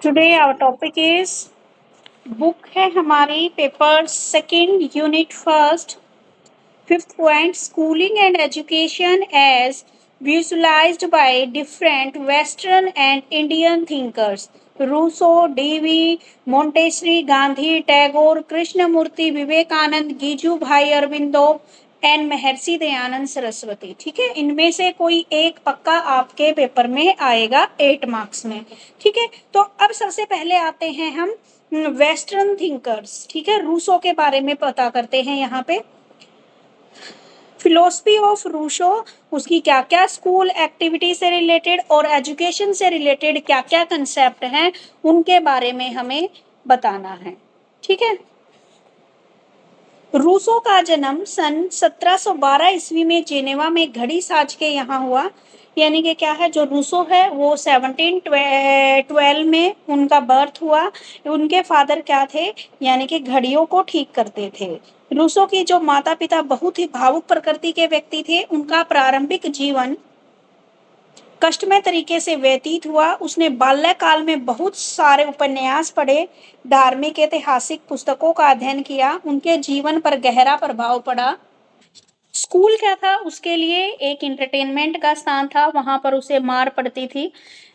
Today our topic is book है हमारी paper second unit first fifth point schooling and education as visualized by different western and Indian thinkers Rousseau Dewey Montessori Gandhi Tagore Krishnamurti Vivekananda Gijubhai Aurobindo and Maharshi Dayanand Saraswati. ठीक है, इनमें से कोई एक पक्का आपके पेपर में आएगा 8 मार्क्स में। ठीक है, तो अब सबसे पहले आते हैं हम वेस्टर्न थिंकर्स। ठीक है, रूसो के बारे में पता करते हैं। यहाँ पे फिलोसफी ऑफ रूसो, उसकी क्या क्या स्कूल एक्टिविटी से रिलेटेड और एजुकेशन से रिलेटेड क्या क्या कंसेप्ट हैं उनके बारे में हमें बताना है। ठीक है, रूसो का जन्म सन 1712 ईस्वी में जेनेवा में घड़ी साज के यहाँ हुआ। यानी कि क्या है, जो रूसो है वो 1712 में उनका बर्थ हुआ। उनके फादर क्या थे, यानी कि घड़ियों को ठीक करते थे। रूसो की जो माता पिता बहुत ही भावुक प्रकृति के व्यक्ति थे। उनका प्रारंभिक जीवन कष्टमय तरीके से व्यतीत हुआ। उसने बाल्यकाल में बहुत सारे उपन्यास पढ़े, धार्मिक ऐतिहासिक पुस्तकों का अध्ययन किया। उनके जीवन पर गहरा प्रभाव पड़ा। स्कूल क्या था, उसके लिए एक एंटरटेनमेंट का स्थान था, वहां पर उसे मार पड़ती थी।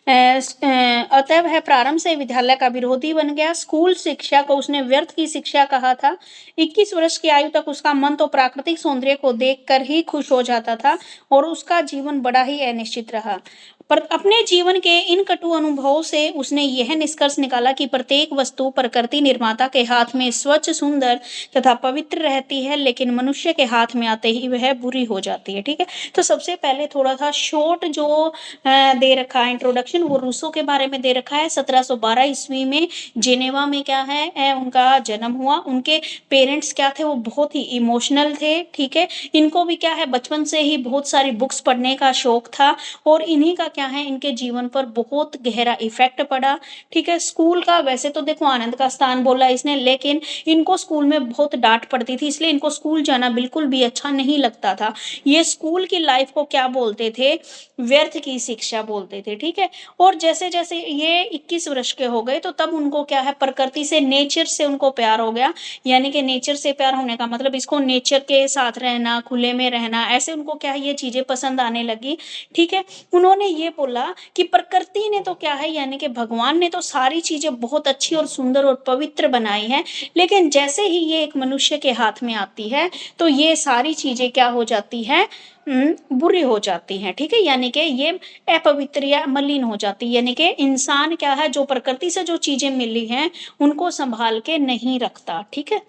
अतः वह प्रारंभ से विद्यालय का विरोधी बन गया। स्कूल शिक्षा को उसने व्यर्थ की शिक्षा कहा था। 21 वर्ष की आयु तक उसका मन तो प्राकृतिक सौंदर्य को देखकर ही खुश हो जाता था और उसका जीवन बड़ा ही अनिश्चित रहा। पर अपने जीवन के इन कटु अनुभवों से उसने यह निष्कर्ष निकाला कि प्रत्येक वस्तु प्रकृति निर्माता के हाथ में स्वच्छ, सुंदर तथा पवित्र रहती है, लेकिन मनुष्य के हाथ में आते ही वह बुरी हो जाती है। ठीक है, तो सबसे पहले थोड़ा सा शॉर्ट जो दे रखा है इंट्रोडक्शन, वो रूसो के बारे में दे रखा है। 1712 ईस्वी में जेनेवा में क्या है उनका जन्म हुआ। उनके पेरेंट्स क्या थे, वो बहुत ही इमोशनल थे। ठीक है, इनको भी क्या है, बचपन से ही बहुत सारी बुक्स पढ़ने का शौक था और इन्हीं का क्या है, इनके जीवन पर बहुत गहरा इफेक्ट पड़ा। ठीक है, स्कूल का वैसे तो देखो आनंद का स्थान बोला इसने, लेकिन इनको स्कूल में बहुत डांट पड़ती थी, इसलिए इनको स्कूल जाना बिल्कुल भी अच्छा नहीं लगता था। ये स्कूल की लाइफ को क्या बोलते थे, व्यर्थ की शिक्षा बोलते थे। ठीक है, और जैसे जैसे ये 21 वर्ष के हो गए तो तब उनको क्या है, प्रकृति से, नेचर से उनको प्यार हो गया। यानी कि नेचर से प्यार होने का मतलब इसको नेचर के साथ रहना, खुले में रहना, ऐसे उनको क्या है, ये चीजें पसंद आने लगी। ठीक है, उन्होंने ये बोला कि प्रकृति ने तो क्या है, यानी कि भगवान ने तो सारी चीजें बहुत अच्छी और सुंदर और पवित्र बनाई हैं, लेकिन जैसे ही ये एक मनुष्य के हाथ में आती है तो ये सारी चीजें क्या हो जाती है, बुरी हो जाती हैं। ठीक है, यानी कि ये अपवित्र या मलिन हो जाती है। यानी कि इंसान क्या है, जो प्रकृति से जो चीजें मिली हैं उनको संभाल के नहीं रखता। ठीक है,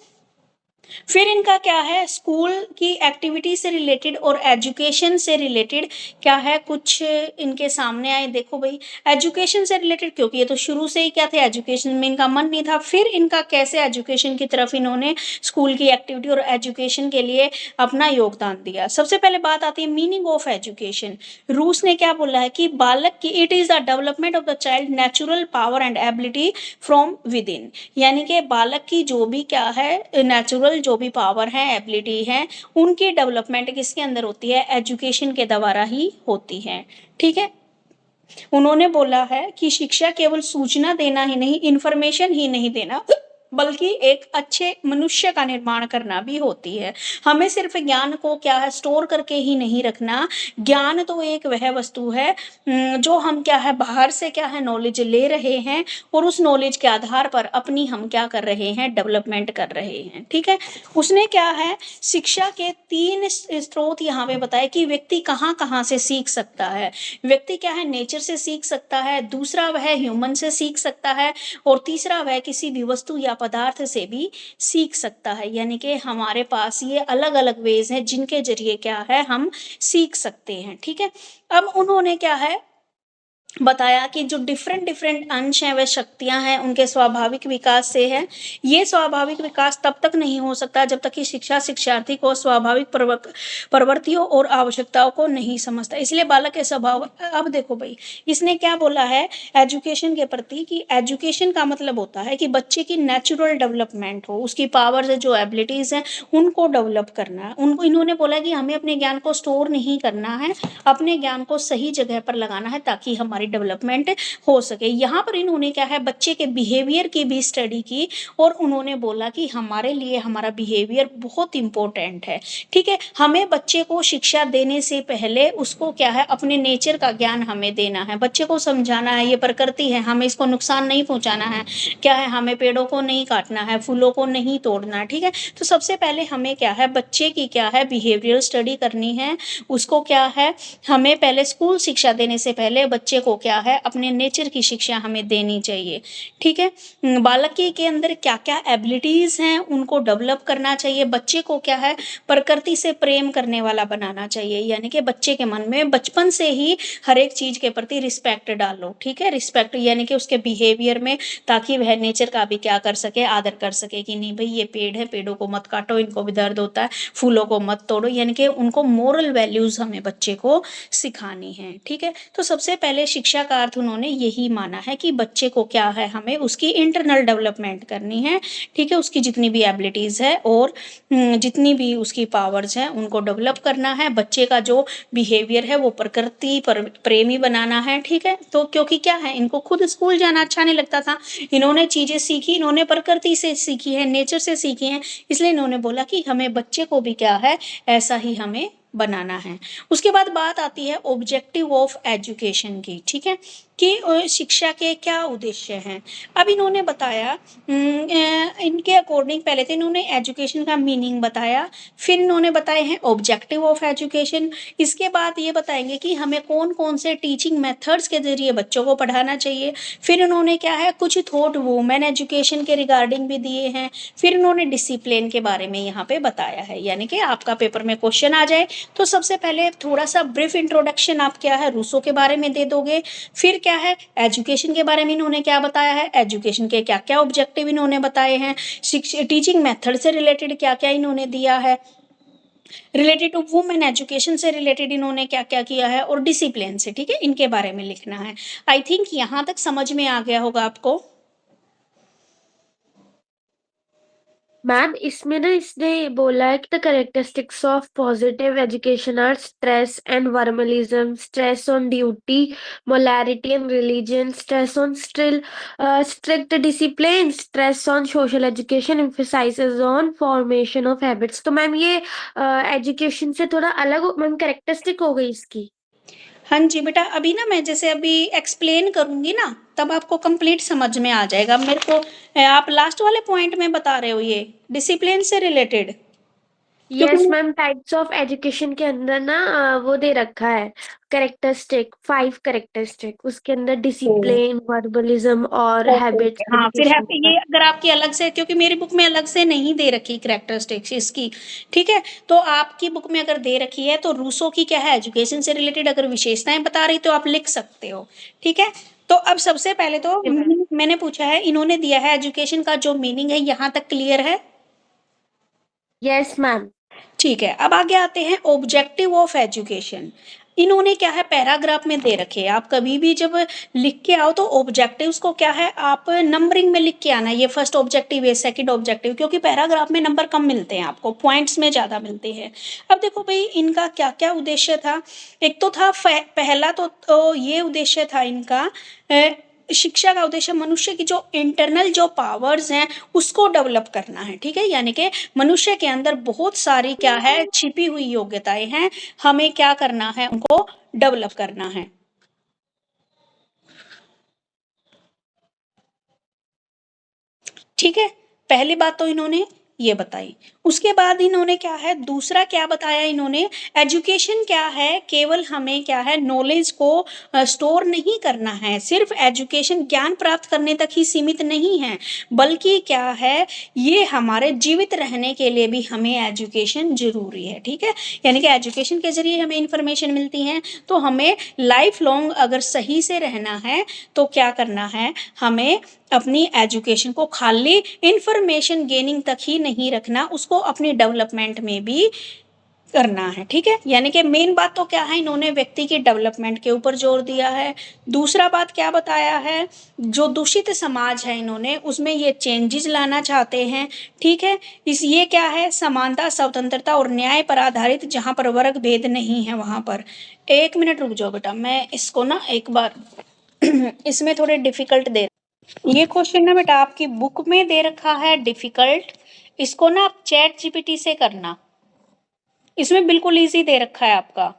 फिर इनका क्या है, स्कूल की एक्टिविटी से रिलेटेड और एजुकेशन से रिलेटेड क्या है, कुछ इनके सामने आए। देखो भाई, एजुकेशन से रिलेटेड, क्योंकि ये तो शुरू से ही क्या थे, एजुकेशन में इनका मन नहीं था। फिर इनका कैसे एजुकेशन की तरफ इन्होंने स्कूल की एक्टिविटी और एजुकेशन के लिए अपना योगदान दिया। सबसे पहले बात आती है मीनिंग ऑफ एजुकेशन। रूस ने क्या बोला है कि बालक की it is the development of the child natural power and ability from with in. यानी कि बालक की जो भी क्या है, नेचुरल जो भी पावर है, एबिलिटी है, उनकी डेवलपमेंट किसके अंदर होती है, एजुकेशन के द्वारा ही होती है। ठीक है, उन्होंने बोला है कि शिक्षा केवल सूचना देना ही नहीं, इंफॉर्मेशन ही नहीं देना, बल्कि एक अच्छे मनुष्य का निर्माण करना भी होती है। हमें सिर्फ ज्ञान को क्या है, स्टोर करके ही नहीं रखना। ज्ञान तो एक वह वस्तु है जो हम क्या है, बाहर से क्या है, नॉलेज ले रहे हैं और उस नॉलेज के आधार पर अपनी हम क्या कर रहे हैं, डेवलपमेंट कर रहे हैं। ठीक है, उसने क्या है, शिक्षा के 3 स्रोत यहाँ पे बताए कि व्यक्ति कहाँ कहाँ से सीख सकता है। व्यक्ति क्या है, नेचर से सीख सकता है, दूसरा वह ह्यूमन से सीख सकता है, और तीसरा वह किसी भी वस्तु या पदार्थ से भी सीख सकता है। यानी कि हमारे पास ये अलग अलग वेज हैं जिनके जरिए क्या है, हम सीख सकते हैं। ठीक है, अब उन्होंने क्या है बताया कि जो डिफरेंट डिफरेंट अंश हैं, वह शक्तियां हैं, उनके स्वाभाविक विकास से है। ये स्वाभाविक विकास तब तक नहीं हो सकता जब तक कि शिक्षा शिक्षार्थी को स्वाभाविक प्रवृत्तियों और आवश्यकताओं को नहीं समझता। इसलिए बालक के स्वभाव, अब देखो भाई, इसने क्या बोला है एजुकेशन के प्रति, कि एजुकेशन का मतलब होता है कि बच्चे की नेचुरल डेवलपमेंट हो, उसकी पावर्स जो एबिलिटीज हैं उनको डेवलप करना है। उनको इन्होंने बोला कि हमें अपने ज्ञान को स्टोर नहीं करना है, अपने ज्ञान को सही जगह पर लगाना है ताकि हमारी हमारी डेवलपमेंट हो सके। यहाँ पर इन्होंने क्या है बच्चे के बिहेवियर की भी स्टडी की और उन्होंने बोला कि हमारे लिए हमारा बिहेवियर बहुत इंपॉर्टेंट है। ठीक है, हमें बच्चे को शिक्षा देने से पहले उसको क्या है अपने नेचर का ज्ञान हमें देना है, बच्चे को समझाना है ये प्रकृति है, हमें इसको नुकसान नहीं पहुंचाना है, क्या है हमें पेड़ों को नहीं काटना है, फूलों को नहीं तोड़ना। ठीक है, तो सबसे पहले हमें क्या है बच्चे की क्या है बिहेवियरल स्टडी करनी है। उसको क्या है हमें पहले स्कूल शिक्षा देने से पहले बच्चे को क्या है अपने नेचर की शिक्षा हमें देनी चाहिए। ठीक है, बालक के अंदर क्या क्या एबिलिटीज हैं उनको डेवलप करना चाहिए। बच्चे को क्या है प्रकृति से प्रेम करने वाला बनाना चाहिए, यानी कि बच्चे के मन में बचपन से ही हर एक चीज के प्रति रिस्पेक्ट डालो। ठीक है, रिस्पेक्ट यानी कि उसके बिहेवियर में, ताकि वह नेचर का भी क्या कर सके आदर कर सके कि नहीं भाई ये पेड़ है, पेड़ों को मत काटो, इनको भी दर्द होता है, फूलों को मत तोड़ो, यानी कि उनको मोरल वैल्यूज हमें बच्चे को सिखानी है। ठीक है, तो सबसे पहले शिक्षा का अर्थ उन्होंने यही माना है कि बच्चे को क्या है हमें उसकी इंटरनल डेवलपमेंट करनी है। ठीक है, उसकी जितनी भी एबिलिटीज है और जितनी भी उसकी पावर्स हैं उनको डेवलप करना है। बच्चे का जो बिहेवियर है वो प्रकृति पर प्रेमी बनाना है। ठीक है, तो क्योंकि क्या है इनको खुद स्कूल जाना अच्छा नहीं लगता था, इन्होंने चीजें सीखी, इन्होंने प्रकृति से सीखी है, नेचर से सीखी है, इसलिए इन्होंने बोला कि हमें बच्चे को भी क्या है ऐसा ही हमें बनाना है। उसके बाद बात आती है ऑब्जेक्टिव ऑफ एजुकेशन की। ठीक है, कि शिक्षा के क्या उद्देश्य हैं। अब इन्होंने बताया इनके अकॉर्डिंग पहले तो इन्होंने एजुकेशन का मीनिंग बताया, फिर इन्होंने बताए हैं ऑब्जेक्टिव ऑफ एजुकेशन, इसके बाद ये बताएंगे कि हमें कौन कौन से टीचिंग मेथड्स के जरिए बच्चों को पढ़ाना चाहिए। फिर इन्होंने क्या है कुछ थॉट वुमेन एजुकेशन के रिगार्डिंग भी दिए हैं। फिर इन्होंने डिसिप्लिन के बारे में यहाँ पे बताया है, यानी कि आपका पेपर में क्वेश्चन आ जाए तो सबसे पहले थोड़ा सा ब्रीफ इंट्रोडक्शन आप क्या है रूसो के बारे में दे दोगे। फिर क्या है एजुकेशन के बारे में इन्होंने क्या बताया है, एजुकेशन के क्या क्या ऑब्जेक्टिव इन्होंने बताए हैं, टीचिंग मेथड से रिलेटेड क्या क्या इन्होंने दिया है, रिलेटेड टू वुमेन एजुकेशन से रिलेटेड इन्होंने क्या क्या किया है, और डिसिप्लिन से। ठीक है, इनके बारे में लिखना है। आई थिंक यहाँ तक समझ में आ गया होगा आपको। मैम इसमें ना इसने बोला है कि the characteristics of positive education are stress and verbalism, stress on duty, morality and religion, stress on strict discipline, stress on social education, emphasizes on formation of habits. तो मैम ये एजुकेशन से थोड़ा अलग मैम करेक्टरिस्टिक हो गई इसकी। हाँ जी बेटा, अभी ना मैं जैसे अभी एक्सप्लेन करूंगी ना तब आपको कंप्लीट समझ में आ जाएगा। मेरे को आप लास्ट वाले पॉइंट में बता रहे हो ये डिसिप्लिन से रिलेटेड, क्योंकि yes ma'am, types of education के अंदर ना वो दे रखा है करेक्टरिस्टिक, 5 करेक्टरिस्टिक, उसके अंदर डिसिप्लिन, वर्बलिज्म और ओके ओके हैबिट्स हाँ फिर है एजुकेशन का। ये अगर आपकी अलग से, क्योंकि मेरी बुक में अलग से नहीं दे रखी करेक्टरिस्टिक्स इसकी। ठीक है, तो आपकी बुक में अगर दे रखी है तो रूसो की क्या है एजुकेशन से रिलेटेड अगर विशेषताएं बता रही तो आप लिख सकते हो। ठीक है, तो अब सबसे पहले तो ओके मैम। मैंने पूछा है इन्होंने दिया है एजुकेशन का जो मीनिंग है, यहाँ तक क्लियर है। Yes ma'am. ठीक है, अब आगे आते हैं ऑब्जेक्टिव ऑफ एजुकेशन। इन्होंने क्या है पैराग्राफ में दे रखे हैं, आप कभी भी जब लिख के आओ तो ऑब्जेक्टिव्स को क्या है आप नंबरिंग में लिख के आना, ये फर्स्ट ऑब्जेक्टिव है सेकंड ऑब्जेक्टिव, क्योंकि पैराग्राफ में नंबर कम मिलते हैं आपको, पॉइंट्स में ज़्यादा मिलते हैं। अब देखो भाई इनका क्या क्या उद्देश्य था। एक तो था पहला तो ये उद्देश्य था इनका शिक्षा का उद्देश्य मनुष्य की जो इंटरनल जो पावर्स हैं उसको डेवलप करना है। ठीक है, यानी कि मनुष्य के अंदर बहुत सारी क्या है छिपी हुई योग्यताएं हैं, हमें क्या करना है उनको डेवलप करना है। ठीक है, पहली बात तो इन्होंने ये बताई। उसके बाद इन्होंने क्या है दूसरा क्या बताया इन्होंने, एजुकेशन क्या है केवल हमें क्या है नॉलेज को स्टोर नहीं करना है, सिर्फ एजुकेशन ज्ञान प्राप्त करने तक ही सीमित नहीं है, बल्कि क्या है ये हमारे जीवित रहने के लिए भी हमें एजुकेशन जरूरी है। ठीक है, यानी कि एजुकेशन के जरिए हमें इंफॉर्मेशन मिलती है, तो हमें लाइफ लॉन्ग अगर सही से रहना है तो क्या करना है, हमें अपनी एजुकेशन को खाली इंफॉर्मेशन गेनिंग तक ही नहीं रखना, उसको अपनी डेवलपमेंट में भी करना है। ठीक है, यानी कि मेन बात तो क्या है इन्होंने व्यक्ति की डेवलपमेंट के ऊपर जोर दिया है। दूसरा बात क्या बताया है, जो दूषित समाज है इन्होंने उसमें ये चेंजेस लाना चाहते हैं। ठीक है, इस ये क्या है समानता, स्वतंत्रता और न्याय पर आधारित, जहाँ पर वर्ग भेद नहीं है वहाँ पर। एक मिनट रुक जाओ बेटा, मैं इसको ना एक बार इसमें थोड़े डिफिकल्ट दे, ये क्वेश्चन ना बेटा आपकी बुक में दे रखा है डिफिकल्ट, इसको ना आप चैट जीपीटी से करना, इसमें बिल्कुल इजी दे रखा है आपका।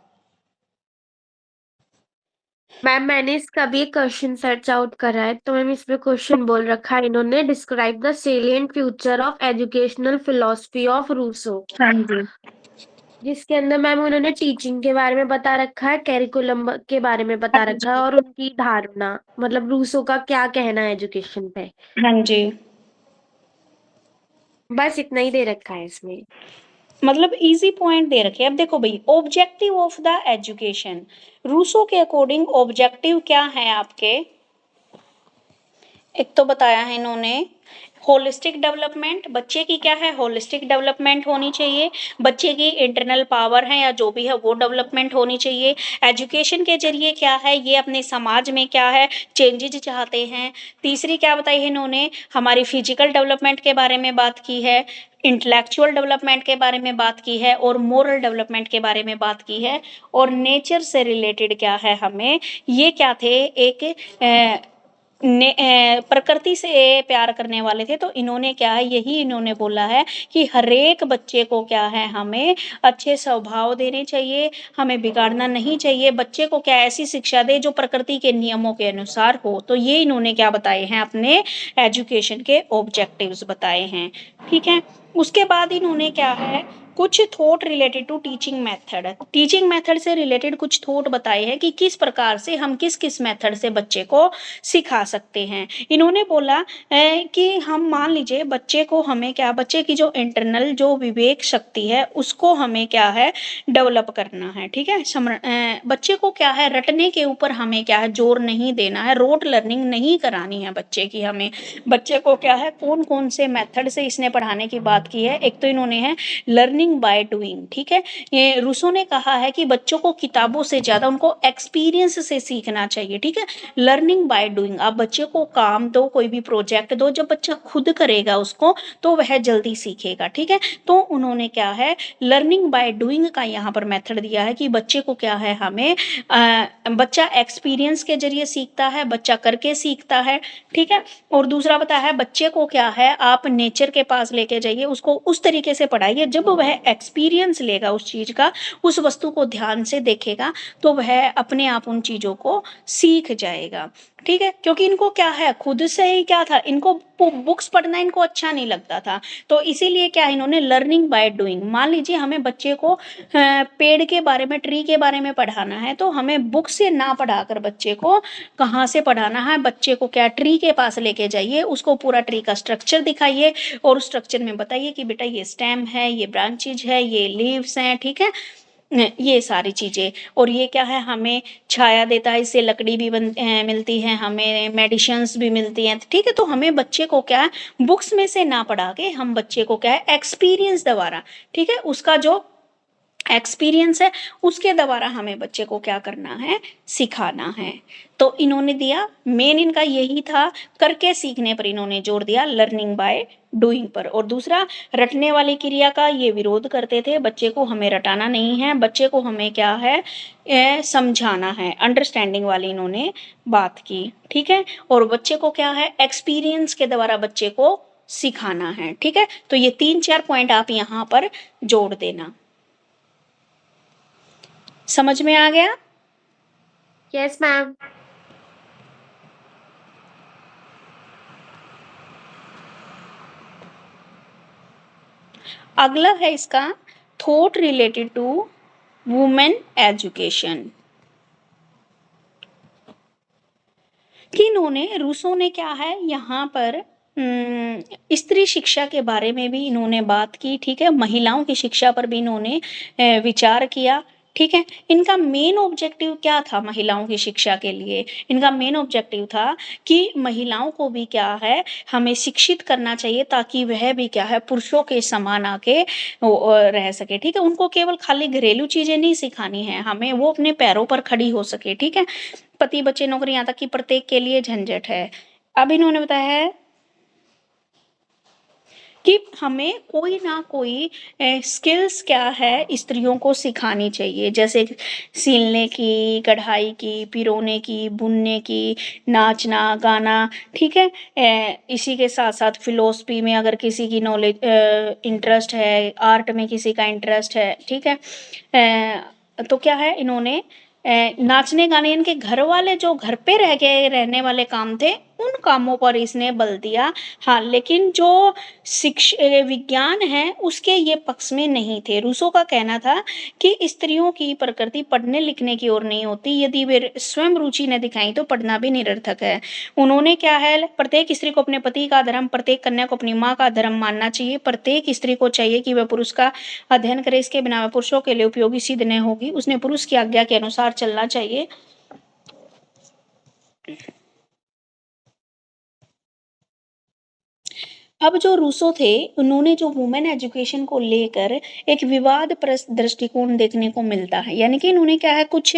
मैम मैंने इसका भी एक क्वेश्चन सर्च आउट करा है, तो मैम इसमें क्वेश्चन बोल रखा है इन्होंने, describe the salient future of educational philosophy of Rousseau, हाँ जी, जिसके अंदर मैम उन्होंने टीचिंग के बारे में बता रखा है, कैरिकुलम के बारे में हाँ बता रखा है, जी, और उनकी धारणा, मतलब रूसो का क्या कहना है एजुकेशन पे। हाँ जी, बस इतना ही दे रखा है इसमें। मतलब इजी पॉइंट दे रखे। अब देखो भाई, objective of the education, Rousseau के अकॉर्डिंग ऑब्जेक्टिव क्या है आपके, एक तो बताया है इन्होंने होलिस्टिक डेवलपमेंट, बच्चे की क्या है होलिस्टिक डेवलपमेंट होनी चाहिए, बच्चे की इंटरनल पावर है या जो भी है वो डेवलपमेंट होनी चाहिए। एजुकेशन के जरिए क्या है, ये अपने समाज में क्या है चेंजेज चाहते हैं। तीसरी क्या बताई है इन्होंने, हमारी फिजिकल डेवलपमेंट के बारे में बात की है, इंटेलेक्चुअल डेवलपमेंट के बारे में बात की है, और मोरल डेवलपमेंट के बारे में बात की है। और नेचर से रिलेटेड क्या है हमें, ये क्या थे, एक प्रकृति से प्यार करने वाले थे, तो इन्होंने क्या है यही इन्होंने बोला है कि हरेक बच्चे को क्या है हमें अच्छे स्वभाव देने चाहिए, हमें बिगाड़ना नहीं चाहिए, बच्चे को क्या ऐसी शिक्षा दे जो प्रकृति के नियमों के अनुसार हो। तो ये इन्होंने क्या बताए हैं अपने एजुकेशन के ऑब्जेक्टिव्स बताए हैं, ठीक है। उसके बाद इन्होंने क्या है कुछ thought related to teaching method, teaching method से रिलेटेड कुछ थॉट बताए हैं कि किस प्रकार से हम किस किस मेथड से बच्चे को सिखा सकते हैं। इन्होंने बोला कि हम मान लीजिए बच्चे को हमें क्या, बच्चे की जो इंटरनल जो विवेक शक्ति है उसको हमें क्या है डेवलप करना है, ठीक है। बच्चे को क्या है रटने के ऊपर हमें क्या है जोर नहीं देना है, रोट लर्निंग नहीं करानी है बच्चे की हमें। बच्चे को क्या है कौन कौन से मेथड से इसने पढ़ाने की बात की है, एक तो इन्होंने है लर्निंग बाय डूइंग, ठीक है। ये रूसो ने कहा है कि बच्चों को किताबों से ज्यादा उनको एक्सपीरियंस से सीखना चाहिए, ठीक है। लर्निंग बाय डूइंग, आप बच्चे को काम दो, कोई भी प्रोजेक्ट दो, जब बच्चा खुद करेगा उसको तो वह जल्दी सीखेगा, ठीक है। तो उन्होंने क्या है लर्निंग बाय डूइंग का यहाँ पर मेथड दिया है कि बच्चे को क्या है हमें बच्चा एक्सपीरियंस के जरिए सीखता है, बच्चा करके सीखता है, ठीक है। और दूसरा बताया है बच्चे को क्या है आप नेचर के पास लेके जाइए, उसको उस तरीके से पढ़ाइए जब वह एक्सपीरियंस लेगा उस चीज का, उस वस्तु को ध्यान से देखेगा तो वह अपने आप उन चीजों को सीख जाएगा, ठीक है। क्योंकि इनको क्या है खुद से ही क्या था, इनको बुक्स पढ़ना इनको अच्छा नहीं लगता था, तो इसीलिए क्या इन्होंने लर्निंग बाय डूइंग, मान लीजिए हमें बच्चे को पेड़ के बारे में ट्री के बारे में पढ़ाना है तो हमें बुक से ना पढ़ाकर बच्चे को कहाँ से पढ़ाना है, बच्चे को क्या ट्री के पास लेके जाइए, उसको पूरा ट्री का स्ट्रक्चर दिखाइए और उस स्ट्रक्चर में बताइए कि बेटा ये स्टेम है, ये ब्रांचेज है, ये लीव्स हैं, ठीक है, ये सारी चीजें। और ये क्या है हमें छाया देता है, इससे लकड़ी भी मिलती है, हमें मेडिसिन्स भी मिलती हैं, ठीक है। तो हमें बच्चे को क्या है बुक्स में से ना पढ़ा के हम बच्चे को क्या है एक्सपीरियंस द्वारा, ठीक है, उसका जो एक्सपीरियंस है उसके द्वारा हमें बच्चे को क्या करना है सिखाना है। तो इन्होंने दिया मेन इनका यही था, करके सीखने पर इन्होंने जोर दिया, लर्निंग बाय डूइंग पर। और दूसरा रटने वाली क्रिया का ये विरोध करते थे, बच्चे को हमें रटाना नहीं है, बच्चे को हमें क्या है समझाना है, अंडरस्टैंडिंग वाली इन्होंने बात की, ठीक है। और बच्चे को क्या है एक्सपीरियंस के द्वारा बच्चे को सिखाना है, ठीक है। तो ये 3-4 पॉइंट आप यहाँ पर जोड़ देना। समझ में आ गया? Yes ma'am. अगला है इसका thought related to women education, कि इन्होंने रूसो ने क्या है यहाँ पर स्त्री शिक्षा के बारे में भी इन्होंने बात की, ठीक है। महिलाओं की शिक्षा पर भी इन्होंने विचार किया, ठीक है। इनका मेन ऑब्जेक्टिव क्या था महिलाओं की शिक्षा के लिए, इनका मेन ऑब्जेक्टिव था कि महिलाओं को भी क्या है हमें शिक्षित करना चाहिए ताकि वह भी क्या है पुरुषों के समान आके रह सके, ठीक है। उनको केवल खाली घरेलू चीजें नहीं सिखानी है हमें, वो अपने पैरों पर खड़ी हो सके, ठीक है। पति बच्चे नौकरी यहाँ तक कि प्रत्येक के लिए झंझट है। अब इन्होंने बताया है कि हमें कोई ना कोई स्किल्स क्या है स्त्रियों को सिखानी चाहिए, जैसे सिलने की, कढ़ाई की, पिरोने की, बुनने की, नाचना गाना, ठीक है। इसी के साथ साथ फिलोसफी में अगर किसी की नॉलेज इंटरेस्ट है, आर्ट में किसी का इंटरेस्ट है, ठीक है। तो क्या है इन्होंने नाचने गाने, इनके घर वाले जो घर पे रह के रहने वाले काम थे उन कामों पर इसने बल दिया। हाँ, लेकिन जो विज्ञान है उसके ये पक्ष में नहीं थे। रूसो का कहना था कि स्त्रियों की प्रकृति पढ़ने लिखने की ओर नहीं होती, यदि वे स्वयं रुचि न दिखाई तो पढ़ना भी निरर्थक है। उन्होंने क्या है, प्रत्येक स्त्री को अपने पति का धर्म, प्रत्येक कन्या को अपनी माँ का धर्म मानना चाहिए। प्रत्येक स्त्री को चाहिए कि वह पुरुष का अध्ययन करे, इसके बिना वह पुरुषों के लिए उपयोगी सिद्ध नहीं होगी। उसने पुरुष की आज्ञा के अनुसार चलना चाहिए। अब जो रूसो थे उन्होंने जो वुमेन एजुकेशन को लेकर एक विवाद प्रस्त दृष्टिकोण देखने को मिलता है, यानी कि इन्होंने क्या है कुछ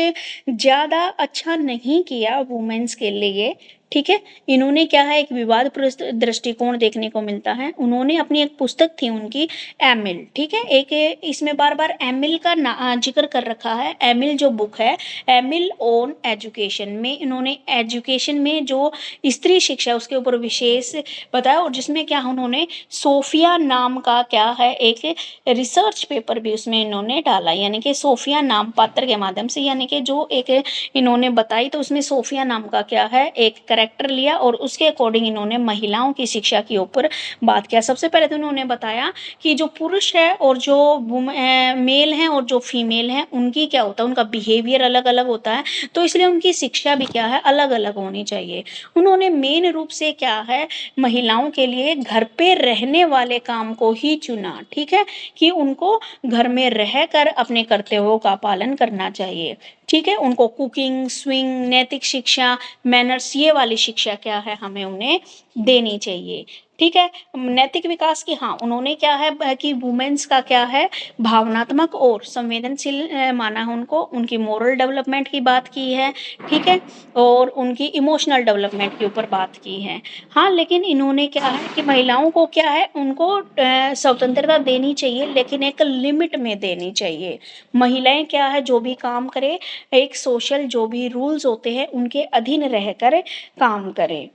ज़्यादा अच्छा नहीं किया वुमेन्स के लिए, ठीक है। इन्होंने क्या है एक विवाद प्रस्त दृष्टिकोण देखने को मिलता है। उन्होंने अपनी एक पुस्तक थी उनकी एमिल, ठीक है। एक इसमें बार बार एमिल का जिक्र कर रखा है। एमिल जो बुक है, एमिल ऑन एजुकेशन में इन्होंने एजुकेशन में जो स्त्री शिक्षा उसके ऊपर विशेष बताया, और जिसमें क्या उन्होंने सोफिया नाम का क्या है एक रिसर्च पेपर भी उसमें इन्होंने डाला, यानी कि सोफिया नाम पात्र के माध्यम से, यानी कि जो एक इन्होंने बताई तो उसमें सोफिया नाम का क्या है एक कैरेक्टर लिया और उसके अकॉर्डिंग इन्होंने महिलाओं की शिक्षा के ऊपर बात किया। सबसे पहले तो उन्होंने बताया कि जो पुरुष है और जो मेल हैं और जो फीमेल हैं उनकी क्या होता है, उनका बिहेवियर अलग अलग होता है, तो इसलिए उनकी शिक्षा भी क्या है अलग अलग होनी चाहिए। उन्होंने मेन रूप से क्या है महिलाओं के लिए घर पे रहने वाले काम को ही चुना, ठीक है, कि उनको घर में रहकर अपने कर्तव्यों का पालन करना चाहिए, ठीक है। उनको कुकिंग, स्विंग, नैतिक शिक्षा, मैनर्स, ये वाली शिक्षा क्या है हमें उन्हें देनी चाहिए, ठीक है। नैतिक विकास की, हाँ, उन्होंने क्या है कि वुमेन्स का क्या है भावनात्मक और संवेदनशील माना है उनको, उनकी मोरल डेवलपमेंट की बात की है, ठीक है, और उनकी इमोशनल डेवलपमेंट के ऊपर बात की है। हाँ, लेकिन इन्होंने क्या है कि महिलाओं को क्या है उनको स्वतंत्रता देनी चाहिए, लेकिन एक लिमिट में देनी चाहिए। महिलाएं क्या है जो भी काम करे एक सोशल जो भी रूल्स होते हैं उनके अधीन रहकर काम करे,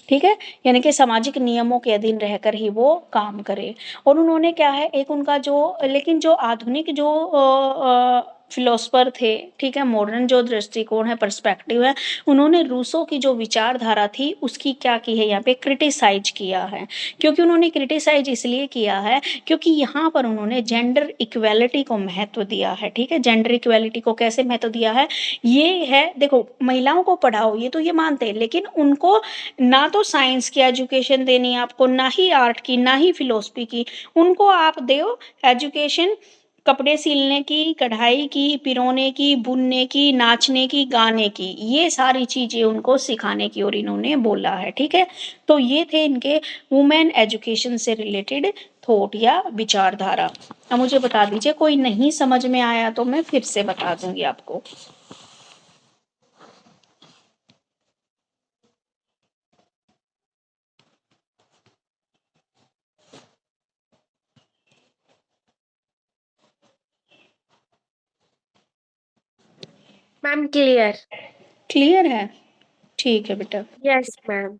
ठीक है, यानी कि सामाजिक नियमों के अधीन रहकर ही वो काम करे। और उन्होंने क्या है एक उनका जो, लेकिन जो आधुनिक जो फिलोसफर थे, ठीक है, मॉडर्न जो दृष्टिकोण है, पर्सपेक्टिव है, उन्होंने रूसो की जो विचारधारा थी उसकी क्या की है यहाँ पे क्रिटिसाइज किया है। क्योंकि उन्होंने क्रिटिसाइज इसलिए किया है क्योंकि यहाँ पर उन्होंने जेंडर इक्वेलिटी को महत्व दिया है, ठीक है। जेंडर इक्वेलिटी को कैसे महत्व दिया है, ये है देखो महिलाओं को पढ़ाओ ये तो ये मानते हैं, लेकिन उनको ना तो साइंस की एजुकेशन देनी है आपको, ना ही आर्ट की, ना ही फिलोसफी की, उनको आप दो एजुकेशन कपड़े सिलने की, कढ़ाई की, पिरोने की, बुनने की, नाचने की, गाने की, ये सारी चीजें उनको सिखाने की और इन्होंने बोला है, ठीक है। तो ये थे इनके वुमेन एजुकेशन से रिलेटेड थॉट या विचारधारा। अब मुझे बता दीजिए कोई नहीं समझ में आया तो मैं फिर से बता दूंगी आपको। Ma'am clear. क्लियर है, ठीक है बेटा। Yes ma'am.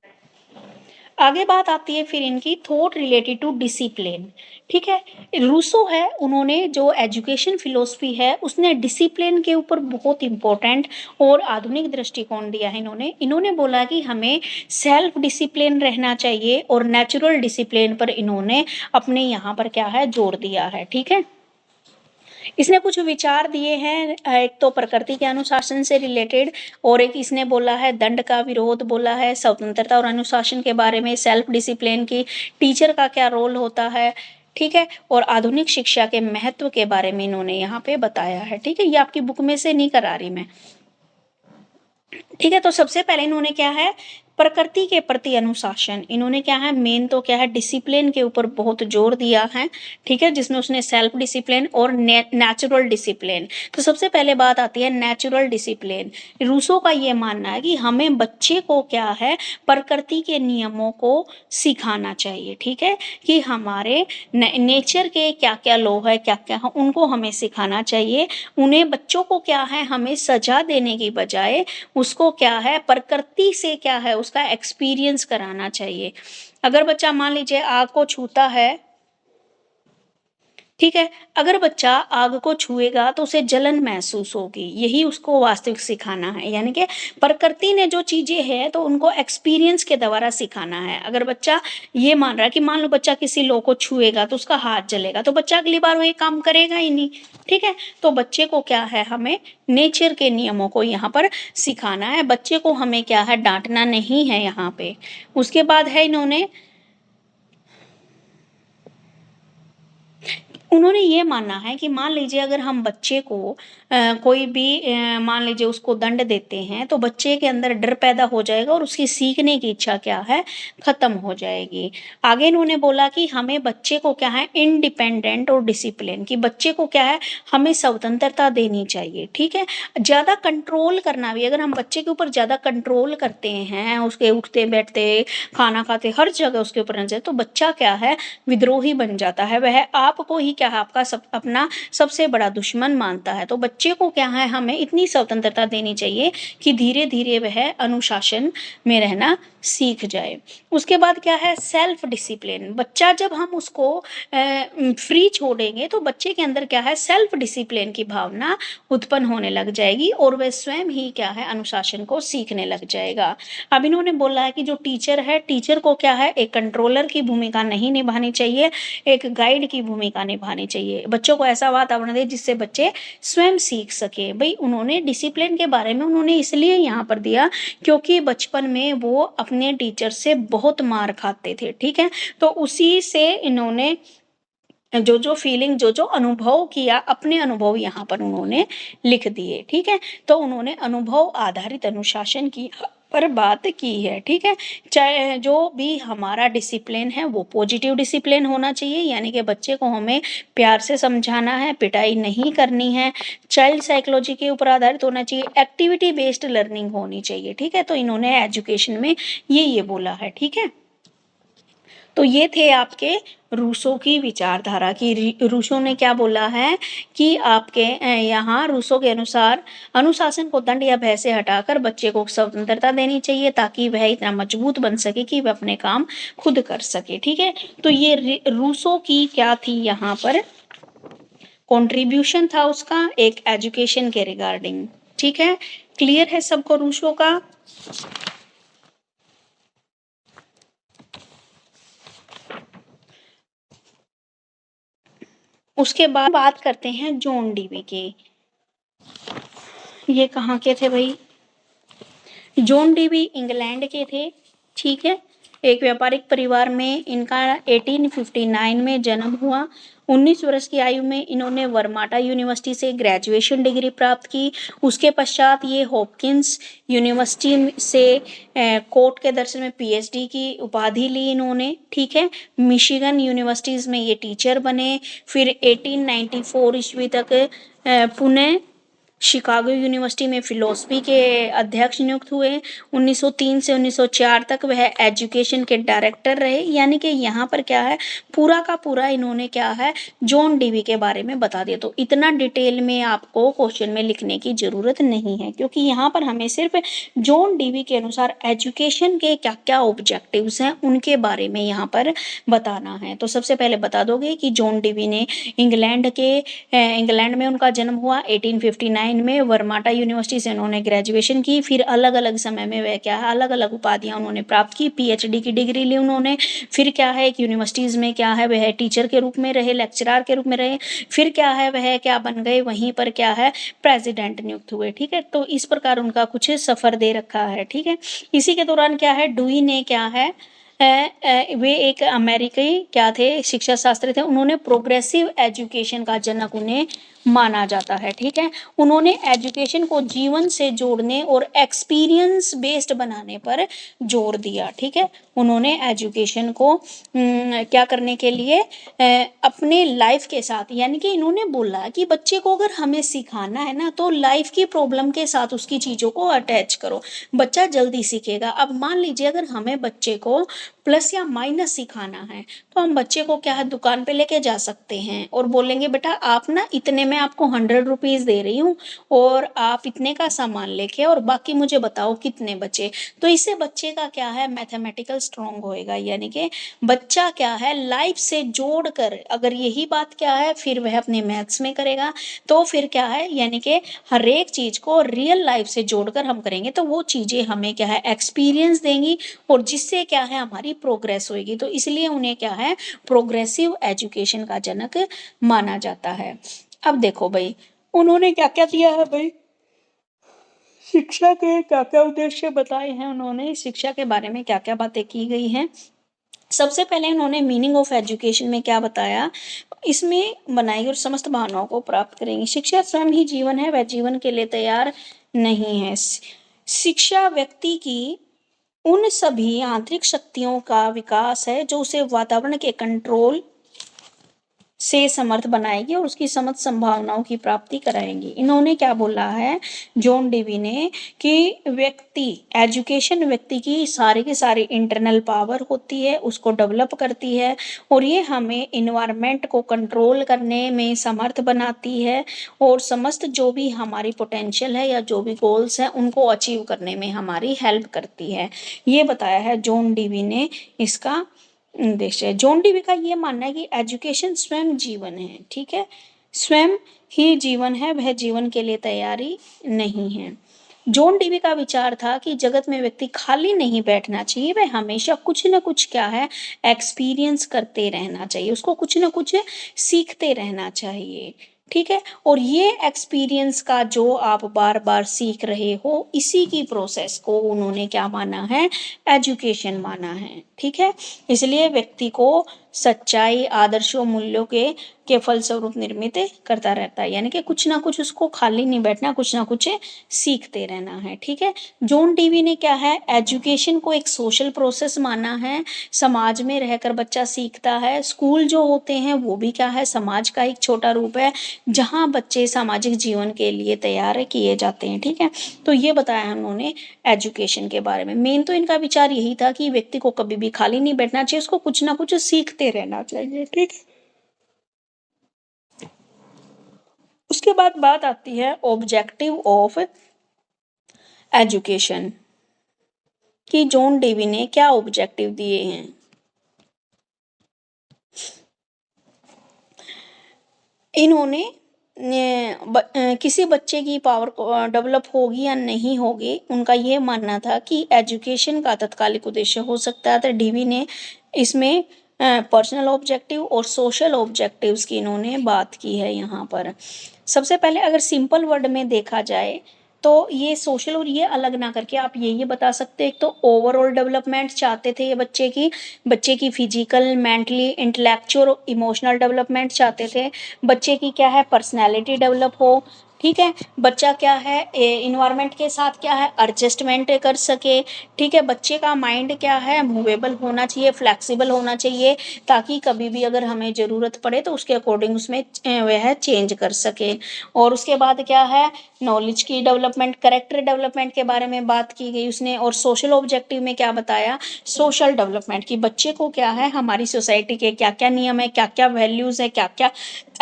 आगे बात आती है फिर इनकी थॉट रिलेटेड टू डिसिप्लिन, ठीक है। रूसो है उन्होंने जो एजुकेशन फिलोसफी है उसने डिसिप्लिन के ऊपर बहुत इंपॉर्टेंट और आधुनिक दृष्टिकोण दिया है। इन्होंने इन्होंने बोला कि हमें सेल्फ डिसिप्लिन रहना चाहिए और नेचुरल डिसिप्लिन पर इन्होंने अपने यहाँ पर क्या है जोर दिया है, ठीक है। इसने कुछ विचार दिए हैं, एक तो प्रकृति के अनुशासन से रिलेटेड, और एक इसने बोला है दंड का विरोध बोला है, स्वतंत्रता और अनुशासन के बारे में, सेल्फ डिसिप्लिन की, टीचर का क्या रोल होता है, ठीक है, और आधुनिक शिक्षा के महत्व के बारे में इन्होंने यहाँ पे बताया है, ठीक है। ये आपकी बुक में से नहीं करा रही मैं, ठीक है। तो सबसे पहले इन्होंने क्या है प्रकृति के प्रति अनुशासन, इन्होंने क्या है मेन तो क्या है डिसिप्लिन के ऊपर बहुत जोर दिया है, ठीक है, जिसमें उसने सेल्फ डिसिप्लिन और नेचुरल डिसिप्लिन। तो सबसे पहले बात आती है नेचुरल डिसिप्लिन। रूसो का ये मानना है कि हमें बच्चे को क्या है प्रकृति के नियमों को सिखाना चाहिए, ठीक है, कि हमारे नेचर के क्या क्या लॉ है, क्या क्या है, उनको हमें सिखाना चाहिए। उन्हें बच्चों को क्या है हमें सजा देने की बजाय उसको क्या है प्रकृति से क्या है उसका एक्सपीरियंस कराना चाहिए। अगर बच्चा मान लीजिए आग को छूता है, ठीक है, अगर बच्चा आग को छुएगा तो उसे जलन महसूस होगी, यही उसको वास्तविक सिखाना है, यानी कि प्रकृति ने जो चीजें हैं तो उनको एक्सपीरियंस के द्वारा सिखाना है। अगर बच्चा ये मान रहा है कि मान लो बच्चा किसी लो को छुएगा तो उसका हाथ जलेगा, तो बच्चा अगली बार वो ये काम करेगा ही नहीं, ठीक है। तो बच्चे को क्या है हमें नेचर के नियमों को यहाँ पर सिखाना है, बच्चे को हमें क्या है डांटना नहीं है यहाँ पे। उसके बाद है उन्होंने ये मानना है कि मान लीजिए अगर हम बच्चे को कोई भी मान लीजिए उसको दंड देते हैं तो बच्चे के अंदर डर पैदा हो जाएगा और उसकी सीखने की इच्छा क्या है खत्म हो जाएगी। आगे इन्होंने बोला कि हमें बच्चे को क्या है इंडिपेंडेंट और डिसिप्लिन, कि बच्चे को क्या है हमें स्वतंत्रता देनी चाहिए, ठीक है। ज़्यादा कंट्रोल करना भी, अगर हम बच्चे के ऊपर ज़्यादा कंट्रोल करते हैं, उसके उठते बैठते खाना खाते हर जगह उसके ऊपर नजर, तो बच्चा क्या है विद्रोही बन जाता है, वह आपको ही क्या है आपका अपना सबसे बड़ा दुश्मन मानता है। तो बच्चे को क्या है हमें इतनी स्वतंत्रता देनी चाहिए कि धीरे धीरे वह अनुशासन में रहना सीख जाए। उसके बाद क्या है सेल्फ डिसिप्लिन। बच्चा जब हम उसको फ्री छोड़ेंगे तो बच्चे के अंदर क्या है सेल्फ डिसिप्लिन की भावना उत्पन्न होने लग जाएगी और वह स्वयं ही क्या है अनुशासन को सीखने लग जाएगा। अब इन्होंने बोला है कि जो टीचर है, टीचर को क्या है एक कंट्रोलर की भूमिका नहीं निभानी चाहिए, एक गाइड की भूमिका निभानी चाहिए। बच्चों को ऐसा वातावरण दे जिससे बच्चे स्वयं सीख सके। भाई उन्होंने डिसिप्लिन के बारे में उन्होंने इसलिए यहाँ पर दिया क्योंकि बचपन में वो अपने टीचर से बहुत मार खाते थे, ठीक है। तो उसी से इन्होंने जो जो फीलिंग जो जो अनुभव किया अपने अनुभव यहाँ पर उन्होंने लिख दिए, ठीक है। तो उन्होंने अनुभव आधारित अनुशासन की पर बात की है, ठीक है। चाहे जो भी हमारा डिसिप्लिन है वो पॉजिटिव डिसिप्लिन होना चाहिए, यानी कि बच्चे को हमें प्यार से समझाना है, पिटाई नहीं करनी है, चाइल्ड साइकोलॉजी के ऊपर आधारित होना चाहिए, एक्टिविटी बेस्ड लर्निंग होनी चाहिए, ठीक है। तो इन्होंने एजुकेशन में ये बोला है, ठीक है। तो ये थे आपके रूसो की विचारधारा की। रूसो ने क्या बोला है कि आपके यहाँ रूसो के अनुसार अनुशासन को दंड या भय से हटाकर बच्चे को स्वतंत्रता देनी चाहिए ताकि वह इतना मजबूत बन सके कि वह अपने काम खुद कर सके, ठीक है। तो ये रूसो की क्या थी यहाँ पर कंट्रीब्यूशन था उसका एक एजुकेशन के रिगार्डिंग, ठीक है। क्लियर है सबको रूसो का। उसके बाद बात करते हैं जॉन डीवी की। ये कहाँ के थे भाई? जॉन डीवी इंग्लैंड के थे, ठीक है। एक व्यापारिक परिवार में इनका 1859 में जन्म हुआ। 19 वर्ष की आयु में इन्होंने वर्माटा यूनिवर्सिटी से ग्रेजुएशन डिग्री प्राप्त की। उसके पश्चात ये हॉपकिंस यूनिवर्सिटी से कोर्ट के दर्शन में पीएचडी की उपाधि ली इन्होंने, ठीक है। मिशिगन यूनिवर्सिटीज़ में ये टीचर बने। फिर 1894 ईस्वी तक पुणे शिकागो यूनिवर्सिटी में फिलोसफी के अध्यक्ष नियुक्त हुए। 1903 से 1904 तक वह एजुकेशन के डायरेक्टर रहे। यानी कि यहाँ पर क्या है पूरा का पूरा इन्होंने क्या है जॉन डीवी के बारे में बता दिया। तो इतना डिटेल में आपको क्वेश्चन में लिखने की ज़रूरत नहीं है क्योंकि यहाँ पर हमें सिर्फ जॉन डीवी के अनुसार एजुकेशन के क्या क्या ऑब्जेक्टिव्स हैं उनके बारे में यहाँ पर बताना है। तो सबसे पहले बता दोगे कि जॉन डीवी ने इंग्लैंड में उनका जन्म हुआ 1859 में। वर्माटा यूनिवर्सिटी से उन्होंने ग्रेजुएशन की। फिर अलग अलग समय में वह क्या है अलग अलग उपाधियां उन्होंने प्राप्त की। पीएचडी की डिग्री ली उन्होंने। फिर क्या है एक यूनिवर्सिटीज़ में क्या है वह टीचर के रूप में रहे, लेक्चरर के रूप में रहे। फिर क्या है वह क्या बन गए वहीं पर क्या है प्रेसिडेंट नियुक्त हुए, ठीक है। तो इस प्रकार उनका कुछ सफ़र दे रखा है, ठीक है। इसी के दौरान क्या है डुई ने क्या है वे एक अमेरिकी क्या थे, शिक्षा शास्त्री थे। उन्होंने प्रोग्रेसिव एजुकेशन का जनक उन्हें माना जाता है, ठीक है। उन्होंने एजुकेशन को जीवन से जोड़ने और एक्सपीरियंस बेस्ड बनाने पर जोर दिया, ठीक है। उन्होंने एजुकेशन को क्या करने के लिए अपने लाइफ के साथ, यानी कि इन्होंने बोला कि बच्चे को अगर हमें सिखाना है ना, तो लाइफ की प्रॉब्लम के साथ उसकी चीज़ों को अटैच करो, बच्चा जल्दी सीखेगा। अब मान लीजिए अगर हमें बच्चे को प्लस या माइनस सिखाना है, तो हम बच्चे को क्या है, दुकान पे लेके जा सकते हैं और बोलेंगे बेटा आप ना इतने में आपको 100 रुपीज़ दे रही हूँ और आप इतने का सामान लेके और बाकी मुझे बताओ कितने बचे। तो इससे बच्चे का क्या है, मैथमेटिकल स्ट्रॉन्ग होएगा, यानी कि बच्चा क्या है, लाइफ से जोड़ कर, अगर यही बात क्या है फिर वह अपने मैथ्स में करेगा, तो फिर क्या है, यानी कि हर एक चीज़ को रियल लाइफ से जोड़कर हम करेंगे तो वो चीज़ें हमें क्या है, एक्सपीरियंस देंगी और जिससे क्या है हमारी प्रोग्रेस होएगी। तो इसलिए उन्हें क्या है, प्रोग्रेसिव एजुकेशन का जनक माना जाता है। अब देखो भाई, उन्होंने क्या क्या दिया है भाई, शिक्षा के क्या क्या उद्देश्य बताए हैं, उन्होंने शिक्षा के बारे में क्या क्या बातें की गई हैं। सबसे पहले उन्होंने मीनिंग ऑफ एजुकेशन में क्या बताया, इसमें बनाई और समस्त भावनाओं को प्राप्त करेंगे। शिक्षा स्वयं ही जीवन है, वह जीवन के लिए तैयार नहीं है। शिक्षा व्यक्ति की उन सभी आंतरिक शक्तियों का विकास है जो उसे वातावरण के कंट्रोल से समर्थ बनाएगी और उसकी समस्त संभावनाओं की प्राप्ति कराएंगी। इन्होंने क्या बोला है, जॉन डीवी ने, कि व्यक्ति, एजुकेशन व्यक्ति की सारी इंटरनल पावर होती है, उसको डेवलप करती है और ये हमें इन्वायरमेंट को कंट्रोल करने में समर्थ बनाती है और समस्त जो भी हमारी पोटेंशियल है या जो भी गोल्स हैं उनको अचीव करने में हमारी हेल्प करती है। ये बताया है जॉन डीवी ने, इसका उद्देश्य है। जॉन डीवी का ये मानना है कि एजुकेशन स्वयं जीवन है, ठीक है, स्वयं ही जीवन है, वह जीवन के लिए तैयारी नहीं है। जॉन डीवी का विचार था कि जगत में व्यक्ति खाली नहीं बैठना चाहिए, वह हमेशा कुछ न कुछ क्या है, एक्सपीरियंस करते रहना चाहिए, उसको कुछ न कुछ सीखते रहना चाहिए, ठीक है। और ये एक्सपीरियंस का जो आप बार बार सीख रहे हो, इसी की प्रोसेस को उन्होंने क्या माना है, एजुकेशन माना है, ठीक है। इसलिए व्यक्ति को सच्चाई, आदर्शों, मूल्यों के फलस्वरूप निर्मित करता रहता है, यानी कि कुछ ना कुछ उसको खाली नहीं बैठना, कुछ ना कुछ सीखते रहना है, ठीक है। जॉन डीवी ने क्या है, एजुकेशन को एक सोशल प्रोसेस माना है, समाज में रहकर बच्चा सीखता है। स्कूल जो होते हैं वो भी क्या है, समाज का एक छोटा रूप है जहाँ बच्चे सामाजिक जीवन के लिए तैयार किए जाते हैं, ठीक है। तो ये बताया उन्होंने एजुकेशन के बारे में। मेन तो इनका विचार यही था कि व्यक्ति को कभी भी खाली नहीं बैठना चाहिए, उसको कुछ ना कुछ सीखते रहना चाहिए, ठीक है। उसके बाद बात आती है ऑब्जेक्टिव ऑफ एजुकेशन, कि जॉन डीवी ने क्या ऑब्जेक्टिव दिए हैं। इन्होंने किसी बच्चे की पावर डेवलप होगी या नहीं होगी, उनका ये मानना था कि एजुकेशन का तत्कालिक उद्देश्य हो सकता है। तो डीवी ने इसमें पर्सनल ऑब्जेक्टिव और सोशल ऑब्जेक्टिव्स की इन्होंने बात की है यहाँ पर। सबसे पहले अगर सिंपल वर्ड में देखा जाए तो ये सोशल और ये अलग ना करके आप ये बता सकते हैं, एक तो ओवरऑल डेवलपमेंट चाहते थे ये बच्चे की physical, mentally, intellectual, emotional development चाहते थे। बच्चे की क्या है, पर्सनैलिटी डेवलप हो, ठीक है। बच्चा क्या है, इन्वायरमेंट के साथ क्या है, एडजस्टमेंट कर सके, ठीक है। बच्चे का माइंड क्या है, मूवेबल होना चाहिए, फ्लेक्सिबल होना चाहिए, ताकि कभी भी अगर हमें ज़रूरत पड़े तो उसके अकॉर्डिंग उसमें वह चेंज कर सके। और उसके बाद क्या है, नॉलेज की डेवलपमेंट, करेक्टर डेवलपमेंट के बारे में बात की गई उसने। और सोशल ऑब्जेक्टिव में क्या बताया, सोशल डेवलपमेंट, की बच्चे को क्या है, हमारी सोसाइटी के क्या क्या नियम है, क्या क्या वैल्यूज़ है, क्या क्या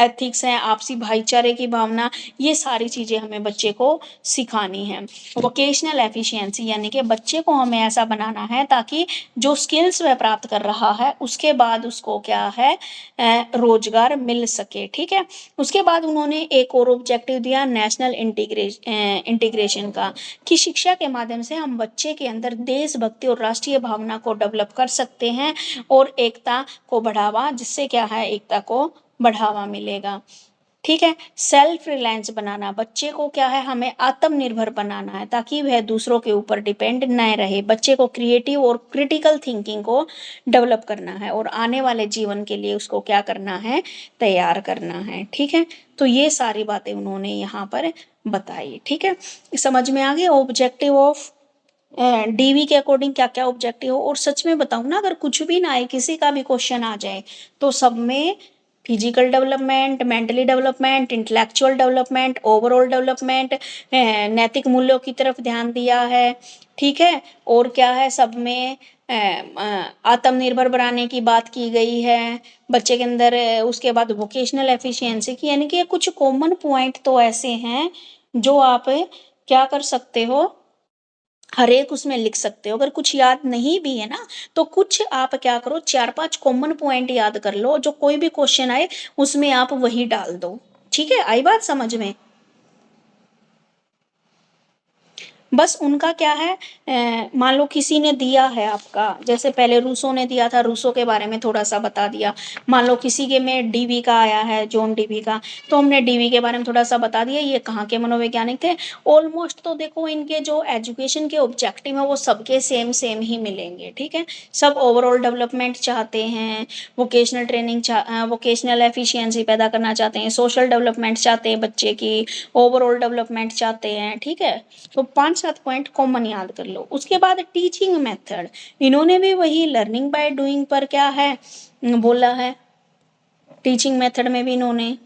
एथिक्स हैं, आपसी भाईचारे की भावना, ये सारी चीज़ें हमें बच्चे को सिखानी है। वोकेशनल एफिशिएंसी, यानी कि बच्चे को हमें ऐसा बनाना है ताकि जो स्किल्स वह प्राप्त कर रहा है उसके बाद उसको क्या है, रोजगार मिल सके, ठीक है। उसके बाद उन्होंने एक और ऑब्जेक्टिव दिया नेशनल इंटीग्रेशन का, कि शिक्षा के माध्यम से हम बच्चे के अंदर देशभक्ति और राष्ट्रीय भावना को डेवलप कर सकते हैं और एकता को बढ़ावा, जिससे क्या है, एकता को बढ़ावा मिलेगा, ठीक है। सेल्फ रिलायंस बनाना, बच्चे को क्या है, हमें आत्मनिर्भर बनाना है ताकि वह दूसरों के ऊपर डिपेंड न रहे। बच्चे को क्रिएटिव और क्रिटिकल थिंकिंग को डेवलप करना है और आने वाले जीवन के लिए उसको क्या करना है, तैयार करना है। ठीक है, तो ये सारी बातें उन्होंने यहाँ पर बताई। ठीक है, समझ में आ गया ऑब्जेक्टिव ऑफ डीवी के अकॉर्डिंग क्या क्या ऑब्जेक्टिव हो। और सच में बताऊं ना, अगर कुछ भी ना आए, किसी का भी क्वेश्चन आ जाए, तो सब में physical development, mentally development, intellectual development, overall development, नैतिक मूल्यों की तरफ ध्यान दिया है। ठीक है, और क्या है, सब में आत्मनिर्भर बनाने की बात की गई है बच्चे के अंदर। उसके बाद वोकेशनल एफिशिएंसी की, यानी कि कुछ कॉमन पॉइंट तो ऐसे हैं जो आप क्या कर सकते हो, हर एक उसमें लिख सकते हो। अगर कुछ याद नहीं भी है ना, तो कुछ आप क्या करो, 4-5 कॉमन पॉइंट याद कर लो, जो कोई भी क्वेश्चन आए उसमें आप वही डाल दो। ठीक है, आई बात समझ में। बस उनका क्या है, मान लो किसी ने दिया है आपका, जैसे पहले रूसो ने दिया था, रूसो के बारे में थोड़ा सा बता दिया। मान लो किसी के में डीवी का आया है, जॉन डीवी का, तो हमने डीवी के बारे में थोड़ा सा बता दिया, ये कहाँ के मनोवैज्ञानिक थे। ऑलमोस्ट तो देखो इनके जो एजुकेशन के ऑब्जेक्टिव है वो सबके सेम सेम ही मिलेंगे। ठीक है, सब ओवरऑल डेवलपमेंट चाहते हैं, वोकेशनल ट्रेनिंग वोकेशनल एफिशिएंसी पैदा करना चाहते हैं, सोशल डेवलपमेंट चाहते हैं बच्चे की, ओवरऑल डेवलपमेंट चाहते हैं। ठीक है, तो 5-7 पॉइंट कॉमन याद कर लो। उसके बाद टीचिंग मेथड, इन्होंने भी वही लर्निंग बाय डूइंग पर क्या है, बोला है। टीचिंग मेथड में भी इन्होंने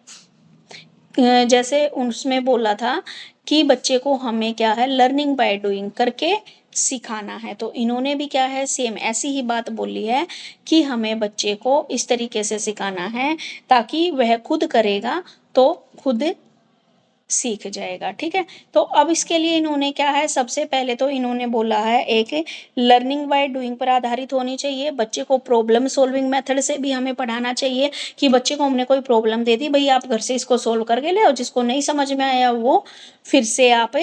जैसे उसमें बोला था कि बच्चे को हमें क्या है, लर्निंग बाय डूइंग करके सिखाना है, तो इन्होंने भी क्या है, सेम ऐसी ही बात बोली है कि हमें बच्चे को इस तरीके से सिखाना है ताकि वह खुद करेगा तो खुद सीख जाएगा। ठीक है, तो अब इसके लिए इन्होंने क्या है, सबसे पहले तो इन्होंने बोला है एक लर्निंग बाय डूइंग पर आधारित होनी चाहिए। बच्चे को प्रॉब्लम सॉल्विंग मेथड से भी हमें पढ़ाना चाहिए कि बच्चे को हमने कोई प्रॉब्लम दे दी, भाई आप घर से इसको सोल्व करके ले, और जिसको नहीं समझ में आया वो फिर से आप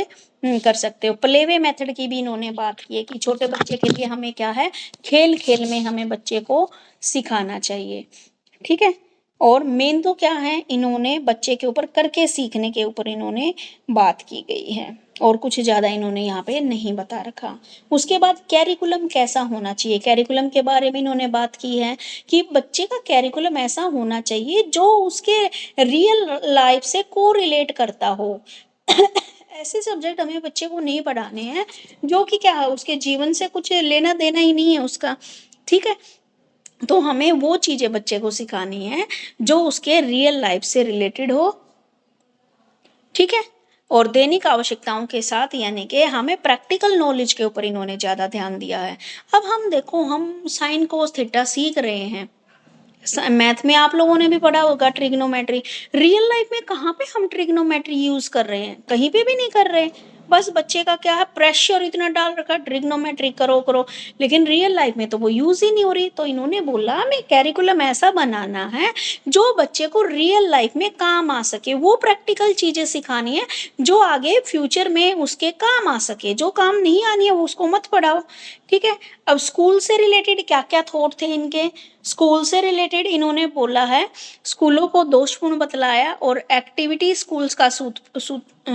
कर सकते हो। प्ले वे मेथड की भी इन्होंने बात की है कि छोटे बच्चे के लिए हमें क्या है, खेल खेल में हमें बच्चे को सिखाना चाहिए। ठीक है, और मेन तो क्या है, इन्होंने बच्चे के ऊपर करके सीखने के ऊपर इन्होंने बात की गई है, और कुछ ज़्यादा इन्होंने यहाँ पे नहीं बता रखा। उसके बाद कैरिकुलम कैसा होना चाहिए, कैरिकुलम के बारे में इन्होंने बात की है कि बच्चे का कैरिकुलम ऐसा होना चाहिए जो उसके रियल लाइफ से को रिलेट करता हो। ऐसे सब्जेक्ट हमें बच्चे को नहीं पढ़ाने हैं जो कि क्या है, उसके जीवन से कुछ लेना देना ही नहीं है उसका। ठीक है, तो हमें वो चीजें बच्चे को सिखानी है जो उसके रियल लाइफ से रिलेटेड हो। ठीक है, और दैनिक आवश्यकताओं के साथ, यानी कि हमें प्रैक्टिकल नॉलेज के ऊपर इन्होंने ज्यादा ध्यान दिया है। अब हम देखो, हम साइन कोस थीटा सीख रहे हैं, मैथ में आप लोगों ने भी पढ़ा होगा ट्रिग्नोमेट्री। रियल लाइफ में कहाँ पे हम ट्रिग्नोमेट्री यूज कर रहे हैं, कहीं पे भी नहीं कर रहे। बस बच्चे का क्या है, प्रेशर इतना डाल रखा, ट्रिग्नोमेट्री करो करो, लेकिन रियल लाइफ में तो वो यूज ही नहीं हो रही। तो इन्होंने बोला हमें कैरिकुलम ऐसा बनाना है जो बच्चे को रियल लाइफ में काम आ सके, वो प्रैक्टिकल चीजें सिखानी है जो आगे फ्यूचर में उसके काम आ सके। जो काम नहीं आनी है वो उसको मत पढ़ाओ। ठीक है, अब स्कूल से रिलेटेड क्या क्या थॉट थे इनके, स्कूल से रिलेटेड इन्होंने बोला है, स्कूलों को दोषपूर्ण बतलाया और एक्टिविटी स्कूल्स का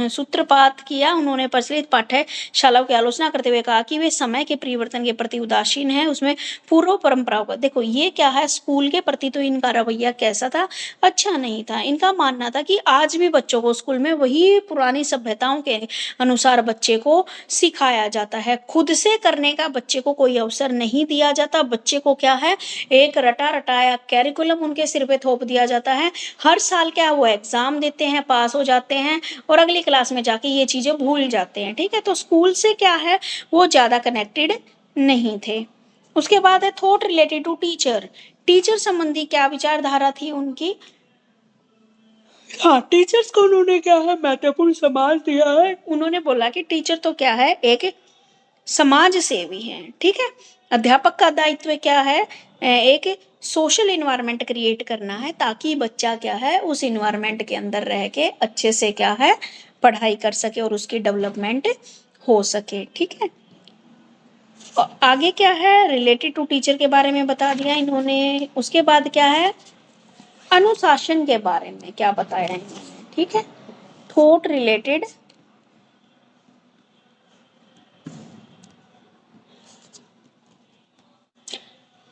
सूत्रपात किया। उन्होंने प्रचलित पाठ्यशालाओं की आलोचना करते हुए कहा कि वे समय के परिवर्तन के प्रति उदासीन है, उसमें पूर्व परंपराओं का, देखो ये क्या है, स्कूल के प्रति तो इनका रवैया कैसा था, अच्छा नहीं था। इनका मानना था कि आज भी बच्चों को स्कूल में वही पुरानी सभ्यताओं के अनुसार बच्चे को सिखाया जाता है, खुद से करने का बच्चे को कोई अवसर नहीं दिया जाता। बच्चे को क्या है, एक रटा रटाया कैरिकुलम उनके सिर पे थोप दिया जाता है। हर साल क्या वो एग्जाम देते हैं, पास हो जाते हैं, और अगली क्लास में जाके ये चीजें भूल जाते हैं। ठीक है, तो स्कूल से क्या है, वो ज्यादा कनेक्टेड नहीं थे। उसके बाद है thought related to teacher, teacher संबंधी क्या विचारधारा थी उनकी। हाँ, टीचर्स को उन्होंने क्या है, महत्वपूर्ण समाज दिया है। उन्होंने बोला कि टीचर तो क्या है, एक समाज सेवी है। ठीक है, अध्यापक का दायित्व क्या है, एक सोशल इन्वायरमेंट क्रिएट करना है ताकि बच्चा क्या है, उस इन्वायरमेंट के अंदर रह के अच्छे से क्या है, पढ़ाई कर सके और उसकी डेवलपमेंट हो सके। ठीक है, और आगे क्या है, रिलेटेड टू टीचर के बारे में बता दिया इन्होंने। उसके बाद क्या है, अनुशासन के बारे में क्या बताया है इन्होंने, ठीक है, थॉट रिलेटेड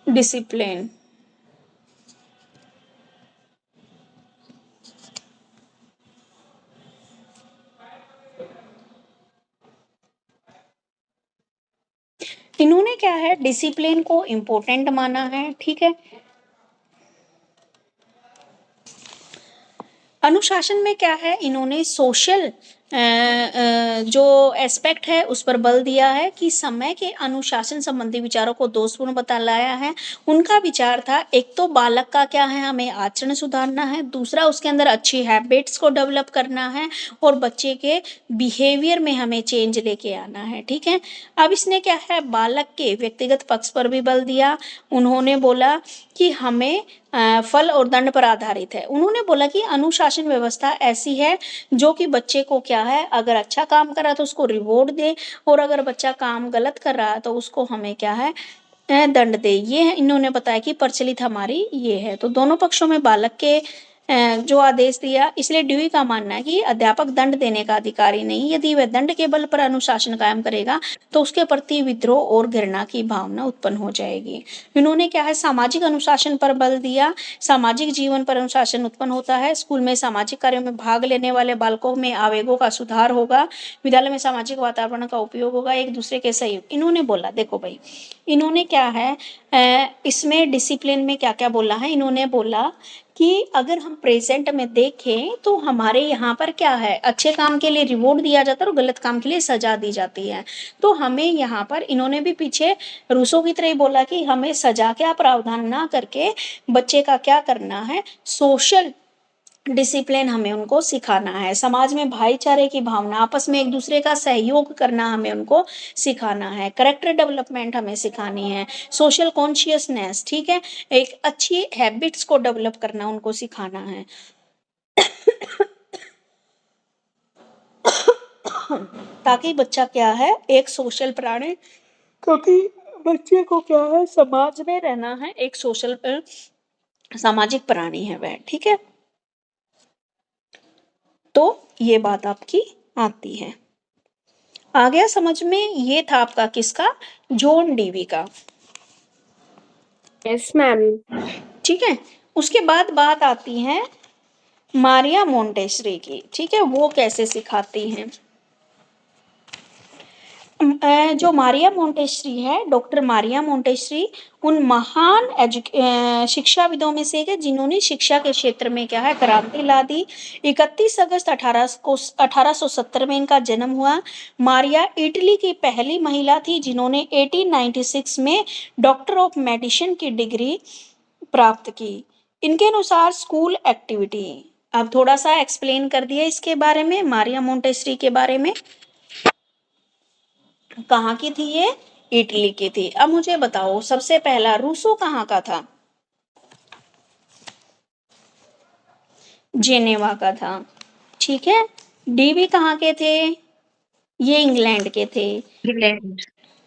डिसिप्लिन। इन्होंने क्या है, डिसिप्लिन को इम्पोर्टेंट माना है, ठीक है। अनुशासन में क्या है, इन्होंने सोशल जो एस्पेक्ट है उस पर बल दिया है कि समय के अनुशासन संबंधी विचारों को दोषपूर्ण बतलाया है। उनका विचार था, एक तो बालक का क्या है, हमें आचरण सुधारना है, दूसरा उसके अंदर अच्छी हैबिट्स को डेवलप करना है, और बच्चे के बिहेवियर में हमें चेंज लेके आना है, ठीक है। अब इसने क्या है, बालक के व्यक्तिगत पक्ष पर भी बल दिया। उन्होंने बोला कि हमें फल और दंड पर आधारित है। उन्होंने बोला कि अनुशासन व्यवस्था ऐसी है जो कि बच्चे को क्या है, अगर अच्छा काम कर रहा है तो उसको रिवॉर्ड दे, और अगर बच्चा काम गलत कर रहा है तो उसको हमें क्या है, दंड दे। ये है, इन्होंने बताया कि प्रचलित हमारी ये है। तो दोनों पक्षों में बालक के जो आदेश दिया, इसलिए ड्यूई का मानना है कि अध्यापक दंड देने का अधिकारी नहीं, यदि वह दंड के बल पर अनुशासन कायम करेगा तो उसके प्रति विद्रोह और घृणा की भावना उत्पन्न हो जाएगी। इन्होंने क्या है, सामाजिक अनुशासन पर बल दिया। सामाजिक जीवन पर अनुशासन उत्पन्न होता है, स्कूल में सामाजिक कार्यों में भाग लेने वाले बालकों में आवेगों का सुधार होगा, विद्यालय में सामाजिक वातावरण का उपयोग होगा, एक दूसरे के सहयोग। इन्होंने बोला, देखो भाई, इन्होंने क्या है, इसमें डिसिप्लिन में क्या क्या बोला है, इन्होंने बोला कि अगर हम प्रेजेंट में देखें तो हमारे यहाँ पर क्या है, अच्छे काम के लिए रिवॉर्ड दिया जाता है और गलत काम के लिए सजा दी जाती है। तो हमें यहाँ पर, इन्होंने भी पीछे रूसो की तरह ही बोला कि हमें सजा का प्रावधान ना करके बच्चे का क्या करना है, सोशल डिसिप्लिन हमें उनको सिखाना है। समाज में भाईचारे की भावना, आपस में एक दूसरे का सहयोग करना हमें उनको सिखाना है। करेक्टर डेवलपमेंट हमें सिखानी है, सोशल कॉन्शियसनेस, ठीक है, एक अच्छी हैबिट्स को डेवलप करना उनको सिखाना है। ताकि बच्चा क्या है, एक सोशल प्राणी, क्योंकि बच्चे को क्या है, समाज में रहना है, एक सोशल सामाजिक प्राणी है वह, ठीक है। तो ये बात आपकी आती है। आ गया समझ में? ये था आपका किसका, जॉन डीवी का, यस मैम। ठीक है। उसके बाद बात आती है मारिया मोंटेसरी की, ठीक है, वो कैसे सिखाती हैं। जो मारिया मोंटेसरी है, डॉक्टर मारिया मोंटेसरी, उन महान शिक्षाविदों में से एक है जिन्होंने शिक्षा के क्षेत्र में क्या है, क्रांति ला दी। 31 अगस्त 1870 में इनका जन्म हुआ। मारिया इटली की पहली महिला थी जिन्होंने 1896 में डॉक्टर ऑफ मेडिसिन की डिग्री प्राप्त की। इनके अनुसार स्कूल एक्टिविटी, अब थोड़ा सा एक्सप्लेन कर दिया इसके बारे में, मारिया मोंटेसरी के बारे में। कहाँ की थी ये, इटली की थी। अब मुझे बताओ, सबसे पहला रूसो कहाँ का था, जेनेवा का था, ठीक है। डीवी कहाँ के थे, ये इंग्लैंड के थे, इंग्लैंड।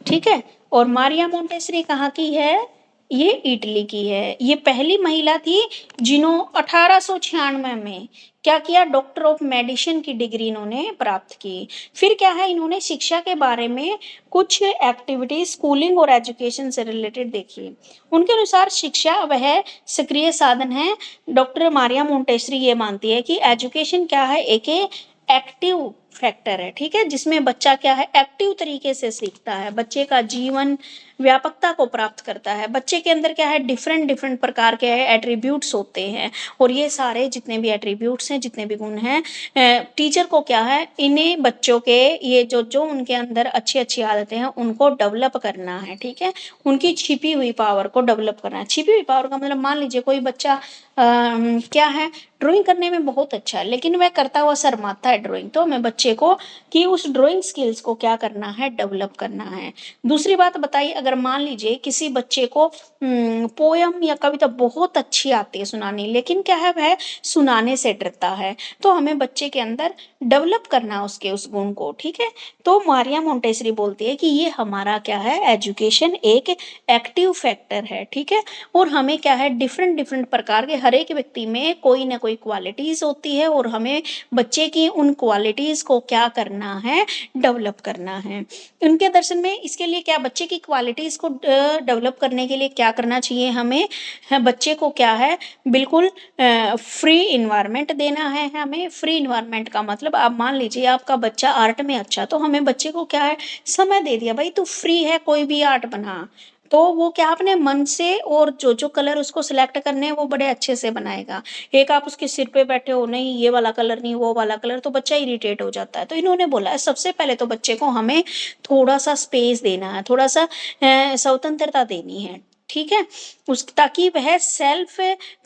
ठीक है। और मारिया मोंटेसरी कहाँ की है, ये इटली की है। ये पहली महिला थी जिन्हों 1896 में क्या किया, डॉक्टर ऑफ मेडिसिन की डिग्री इन्होंने प्राप्त की। फिर क्या है, इन्होंने शिक्षा के बारे में कुछ एक्टिविटीज स्कूलिंग और एजुकेशन से रिलेटेड देखी। उनके अनुसार शिक्षा वह सक्रिय साधन है। डॉक्टर मारिया मोंटेसरी ये मानती है कि एजुकेशन क्या है, एक एक्टिव फैक्टर है, ठीक है, जिसमें बच्चा क्या है, एक्टिव तरीके से सीखता है, बच्चे का जीवन व्यापकता को प्राप्त करता है। बच्चे के अंदर क्या है, डिफरेंट डिफरेंट प्रकार के एट्रीब्यूट्स होते हैं, और ये सारे जितने भी एट्रीब्यूट्स हैं, जितने भी गुण हैं, टीचर को क्या है, इन्हें बच्चों के ये जो जो उनके अंदर अच्छी अच्छी आदतें हैं उनको डेवलप करना है, ठीक है, उनकी छिपी हुई पावर को डेवलप करना है। छिपी हुई पावर का मतलब, मान लीजिए कोई बच्चा क्या है, ड्राइंग करने में बहुत अच्छा है लेकिन वह करता हुआ शर्माता है ड्राइंग, तो हमें बच्चे को कि उस ड्राइंग स्किल्स को क्या करना है, डेवलप करना है। दूसरी बात बताइए, अगर अगर मान लीजिए किसी बच्चे को पोयम या कविता बहुत अच्छी आती है सुनानी, लेकिन क्या है वह सुनाने से डरता है, तो हमें बच्चे के अंदर डेवलप करना उसके उस गुण को, ठीक है। तो मारिया मोंटेसरी बोलती है कि ये हमारा क्या है, एजुकेशन एक एक्टिव फैक्टर है, ठीक है। और हमें क्या है, डिफरेंट डिफरेंट प्रकार के हर एक व्यक्ति में कोई ना कोई क्वालिटीज होती है, और हमें बच्चे की उन क्वालिटीज को क्या करना है, डेवलप करना है। उनके दर्शन में इसके लिए क्या, बच्चे की क्वालिटीज को डेवलप करने के लिए क्या करना चाहिए हमें, बच्चे को क्या है, बिल्कुल फ्री इन्वायरमेंट देना है। हमें फ्री इन्वायरमेंट का मतलब, आप मान लीजिए आपका बच्चा आर्ट में अच्छा, तो हमें बच्चे को क्या है, समय दे दिया, भाई तू फ्री है, कोई भी आर्ट बना, तो वो क्या अपने मन से, और जो जो कलर उसको सिलेक्ट करने हैं वो बड़े अच्छे से बनाएगा। एक आप उसके सिर पे बैठे हो, नहीं ये वाला कलर नहीं वो वाला कलर, तो बच्चा इरिटेट हो जाता है। तो इन्होंने बोला है सबसे पहले तो बच्चे को हमें थोड़ा सा स्पेस देना है, थोड़ा सा स्वतंत्रता देनी है, ठीक है, उस ताकि वह सेल्फ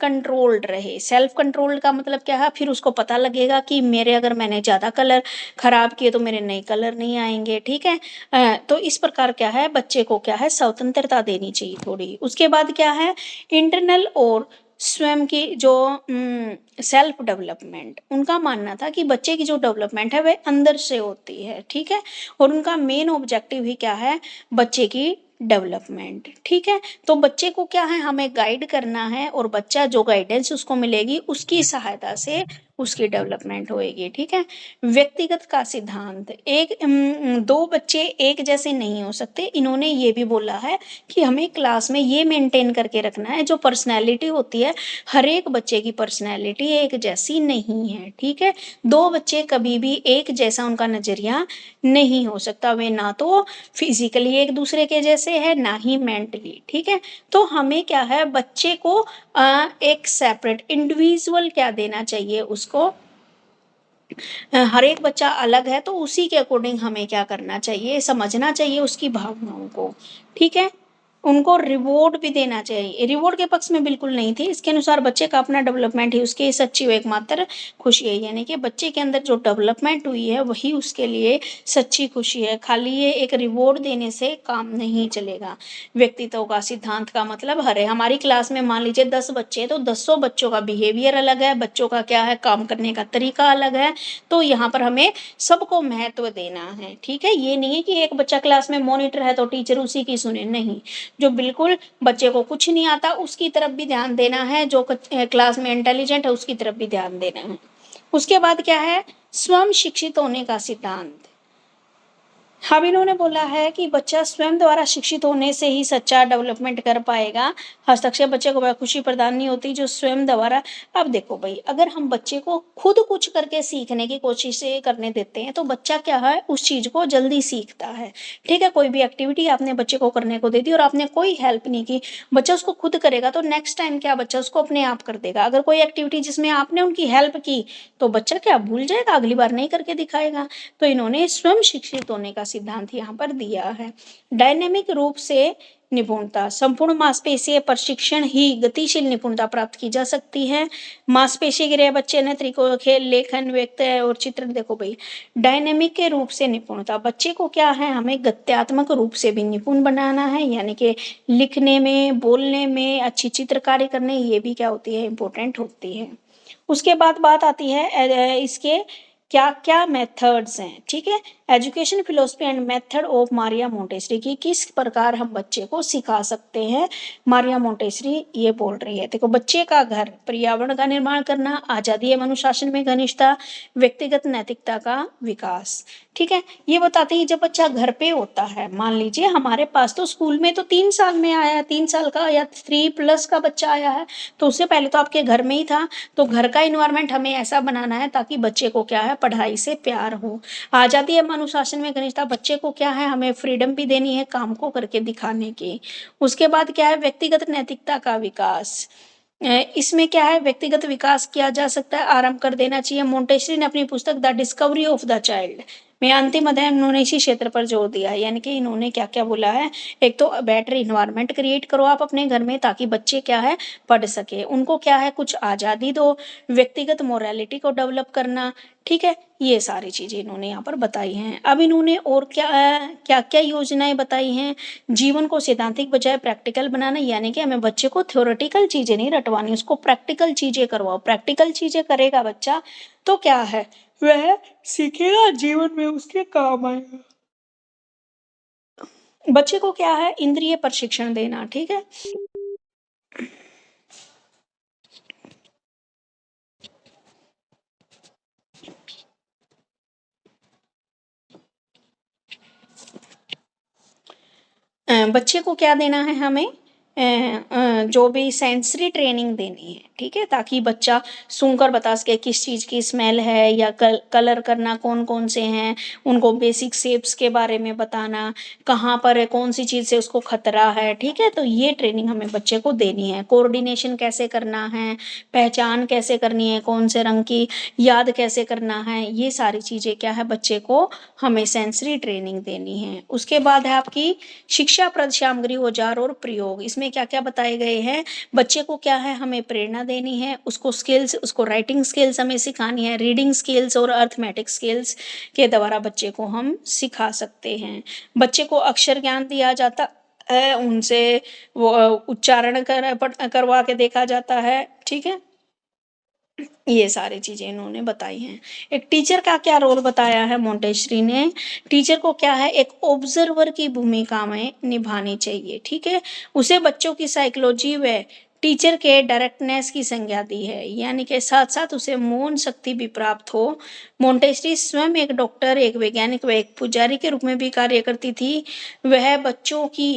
कंट्रोल्ड रहे। सेल्फ कंट्रोल्ड का मतलब क्या है, फिर उसको पता लगेगा कि मेरे अगर मैंने ज़्यादा कलर खराब किए तो मेरे नए कलर नहीं आएंगे, ठीक है। तो इस प्रकार क्या है, बच्चे को क्या है, स्वतंत्रता देनी चाहिए थोड़ी। उसके बाद क्या है, इंटरनल और स्वयं की जो सेल्फ डेवलपमेंट, उनका मानना था कि बच्चे की जो डेवलपमेंट है वह अंदर से होती है, ठीक है। और उनका मेन ऑब्जेक्टिव ही क्या है, बच्चे की डेवलपमेंट, ठीक है। तो बच्चे को क्या है, हमें गाइड करना है, और बच्चा जो गाइडेंस उसको मिलेगी उसकी सहायता से उसकी डेवलपमेंट होएगी, ठीक है। व्यक्तिगत का सिद्धांत, दो बच्चे एक जैसे नहीं हो सकते। इन्होंने ये भी बोला है कि हमें क्लास में ये मेंटेन करके रखना है, जो पर्सनैलिटी होती है, हर एक बच्चे की पर्सनैलिटी एक जैसी नहीं है, ठीक है। दो बच्चे कभी भी एक जैसा उनका नजरिया नहीं हो सकता, वे ना तो फिजिकली एक दूसरे के जैसे है, ना ही मेंटली, ठीक है। तो हमें क्या है, बच्चे को एक सेपरेट इंडिविजुअल क्या देना चाहिए उसको, हर एक बच्चा अलग है, तो उसी के अकॉर्डिंग हमें क्या करना चाहिए, समझना चाहिए उसकी भावनाओं को, ठीक है। उनको रिवॉर्ड भी देना चाहिए, रिवॉर्ड के पक्ष में बिल्कुल नहीं थी। इसके अनुसार बच्चे का अपना डेवलपमेंट ही उसकी सच्ची व एकमात्र खुशी है, यानी कि बच्चे के अंदर जो डेवलपमेंट हुई है वही उसके लिए सच्ची खुशी है। खाली ये एक रिवॉर्ड देने से काम नहीं चलेगा। व्यक्तित्व का सिद्धांत का मतलब, हर हमारी क्लास में मान लीजिए 10 बच्चे हैं, तो 10 बच्चों का बिहेवियर अलग है, बच्चों का क्या है, काम करने का तरीका अलग है। तो यहाँ पर हमें सबको महत्व देना है, ठीक है। ये नहीं है कि एक बच्चा क्लास में मॉनिटर है तो टीचर उसी की सुने, नहीं। जो बिल्कुल बच्चे को कुछ नहीं आता उसकी तरफ भी ध्यान देना है, जो क्लास में इंटेलिजेंट है उसकी तरफ भी ध्यान देना है। उसके बाद क्या है, स्वयं शिक्षित होने का सिद्धांत। अब इन्होंने बोला है कि बच्चा स्वयं द्वारा शिक्षित होने से ही सच्चा डेवलपमेंट कर पाएगा। हस्तक्षेप बच्चे को वह खुशी प्रदान नहीं होती जो स्वयं द्वारा। अब देखो भाई, अगर हम बच्चे को खुद कुछ करके सीखने की कोशिश करने देते हैं तो बच्चा क्या है, उस चीज को जल्दी सीखता है, ठीक है। कोई भी एक्टिविटी आपने बच्चे को करने को दे दी और आपने कोई हेल्प नहीं की, बच्चा उसको खुद करेगा तो नेक्स्ट टाइम क्या, बच्चा उसको अपने आप कर देगा। अगर कोई एक्टिविटी जिसमें आपने उनकी हेल्प की तो बच्चा क्या भूल जाएगा, अगली बार नहीं करके दिखाएगा। तो इन्होंने स्वयं शिक्षित होने का सिद्धांत यहाँ पर दिया है। डायनेमिक रूप से निपुणता, संपूर्ण मांसपेशीय प्रशिक्षण ही गतिशील निपुणता प्राप्त की जा सकती है। मांसपेशी गिरे बच्चे ने तरीकों खेल, लेखन, व्यक्त और चित्र। देखो भाई, डायनेमिक के रूप से निपुणता, बच्चे को क्या है, हमें गत्यात्मक रूप से भी निपुण बनाना है, यानी कि लिखने में, बोलने में, अच्छी चित्रकारी करने, ये भी क्या होती है, इंपॉर्टेंट होती है। उसके बाद बात आती है इसके क्या क्या मेथड्स हैं, ठीक है। Education philosophy and method of Maria Montessori की, किस प्रकार हम बच्चे को सिखा सकते हैं। मारिया मोंटेसरी ये बोल रही है, देखो, बच्चे का घर, पर्यावरण का निर्माण करना, आजादी एवं अनुशासन में घनिष्ठता, व्यक्तिगत नैतिकता का विकास, ठीक है। ये बताते हैं जब बच्चा घर पे होता है, मान लीजिए हमारे पास तो स्कूल में तो 3 साल में आया, 3 साल का या 3+ का बच्चा आया है, तो उससे पहले तो आपके घर में ही था। तो घर का इन्वायरमेंट हमें ऐसा बनाना है ताकि बच्चे को क्या है, पढ़ाई से प्यार हो। आजादी एवं अनुशासन में घनिष्ठता, बच्चे को क्या है, हमें फ्रीडम भी देनी है काम को करके दिखाने की। उसके बाद क्या है, व्यक्तिगत नैतिकता का विकास। इसमें क्या है, व्यक्तिगत विकास किया जा सकता है, आरंभ कर देना चाहिए। मोंटेसरी ने अपनी पुस्तक the discovery of the child में अंतिम अध्याय उन्होंने इसी क्षेत्र पर जोर दिया है, यानी कि इन्होंने क्या-क्या बोला है, एक तो बेटर एनवायरनमेंट क्रिएट करो आप अपने घर में ताकि बच्चे क्या है पढ़ सके, उनको क्या है कुछ आज़ादी दो, व्यक्तिगत मोरालिटी को डेवलप करना, ठीक है? ये सारी चीज़ें इन्होंने यहाँ पर बताई हैं। अब इन्होंने और क्या-क्या योजनाएँ बताई हैं, जीवन को सैद्धांतिक बजाय प्रैक्टिकल बनाना, यानी कि हमें बच्चे को थ्योरेटिकल चीज़ें नहीं रटवानी, उसको प्रैक्टिकल चीज़ें करवाओ, प्रैक्टिकल चीज़ें करेगा बच्चा तो क्या है, वह सीखेगा, जीवन में उसके काम आएगा। बच्चे को क्या है इंद्रिय प्रशिक्षण देना, ठीक है? बच्चे को क्या देना है हमें, जो भी सेंसरी ट्रेनिंग देनी है, ठीक है? ताकि बच्चा सूंघकर बता सके किस चीज़ की स्मेल है, या कलर करना कौन-कौन से हैं, उनको बेसिक शेप्स के बारे में बताना, कहाँ पर है, कौन-सी चीज़ से उसको खतरा है, ठीक है? तो ये ट्रेनिंग हमें बच्चे को देनी है। कोऑर्डिनेशन कैसे करना है, पहचान कैसे करनी है, कौन से रंग की, याद कैसे करना है, ये सारी चीज़ें क्या है बच्चे को हमें सेंसरी ट्रेनिंग देनी है। उसके बाद है आपकी शिक्षाप्रद सामग्री, औजार और प्रयोग। इसमें क्या-क्या बताए गए हैं, बच्चे को क्या है हमें प्रेरणा देनी है, उसको स्किल्स, उसको राइटिंग स्किल्स हमें सिखानी है, रीडिंग स्किल्स और अरिथमेटिक स्किल्स के द्वारा बच्चे को हम सिखा सकते हैं। बच्चे को अक्षर ज्ञान दिया जाता है, उनसे वो उच्चारण करवा के देखा जाता है, ठीक है? ये सारी चीज़ें इन्होंने बताई हैं। एक टीचर का क्या रोल बताया है मोंटेसरी ने, टीचर को क्या है एक ऑब्जर्वर की भूमिका में निभानी चाहिए, ठीक है? उसे बच्चों की साइकोलॉजी व टीचर के डायरेक्टनेस की संज्ञा दी है, यानी कि साथ-साथ उसे मौन शक्ति भी प्राप्त हो। मोंटेसरी स्वयं एक डॉक्टर, एक वैज्ञानिक व एक पुजारी के रूप में भी कार्य करती थी। वह बच्चों की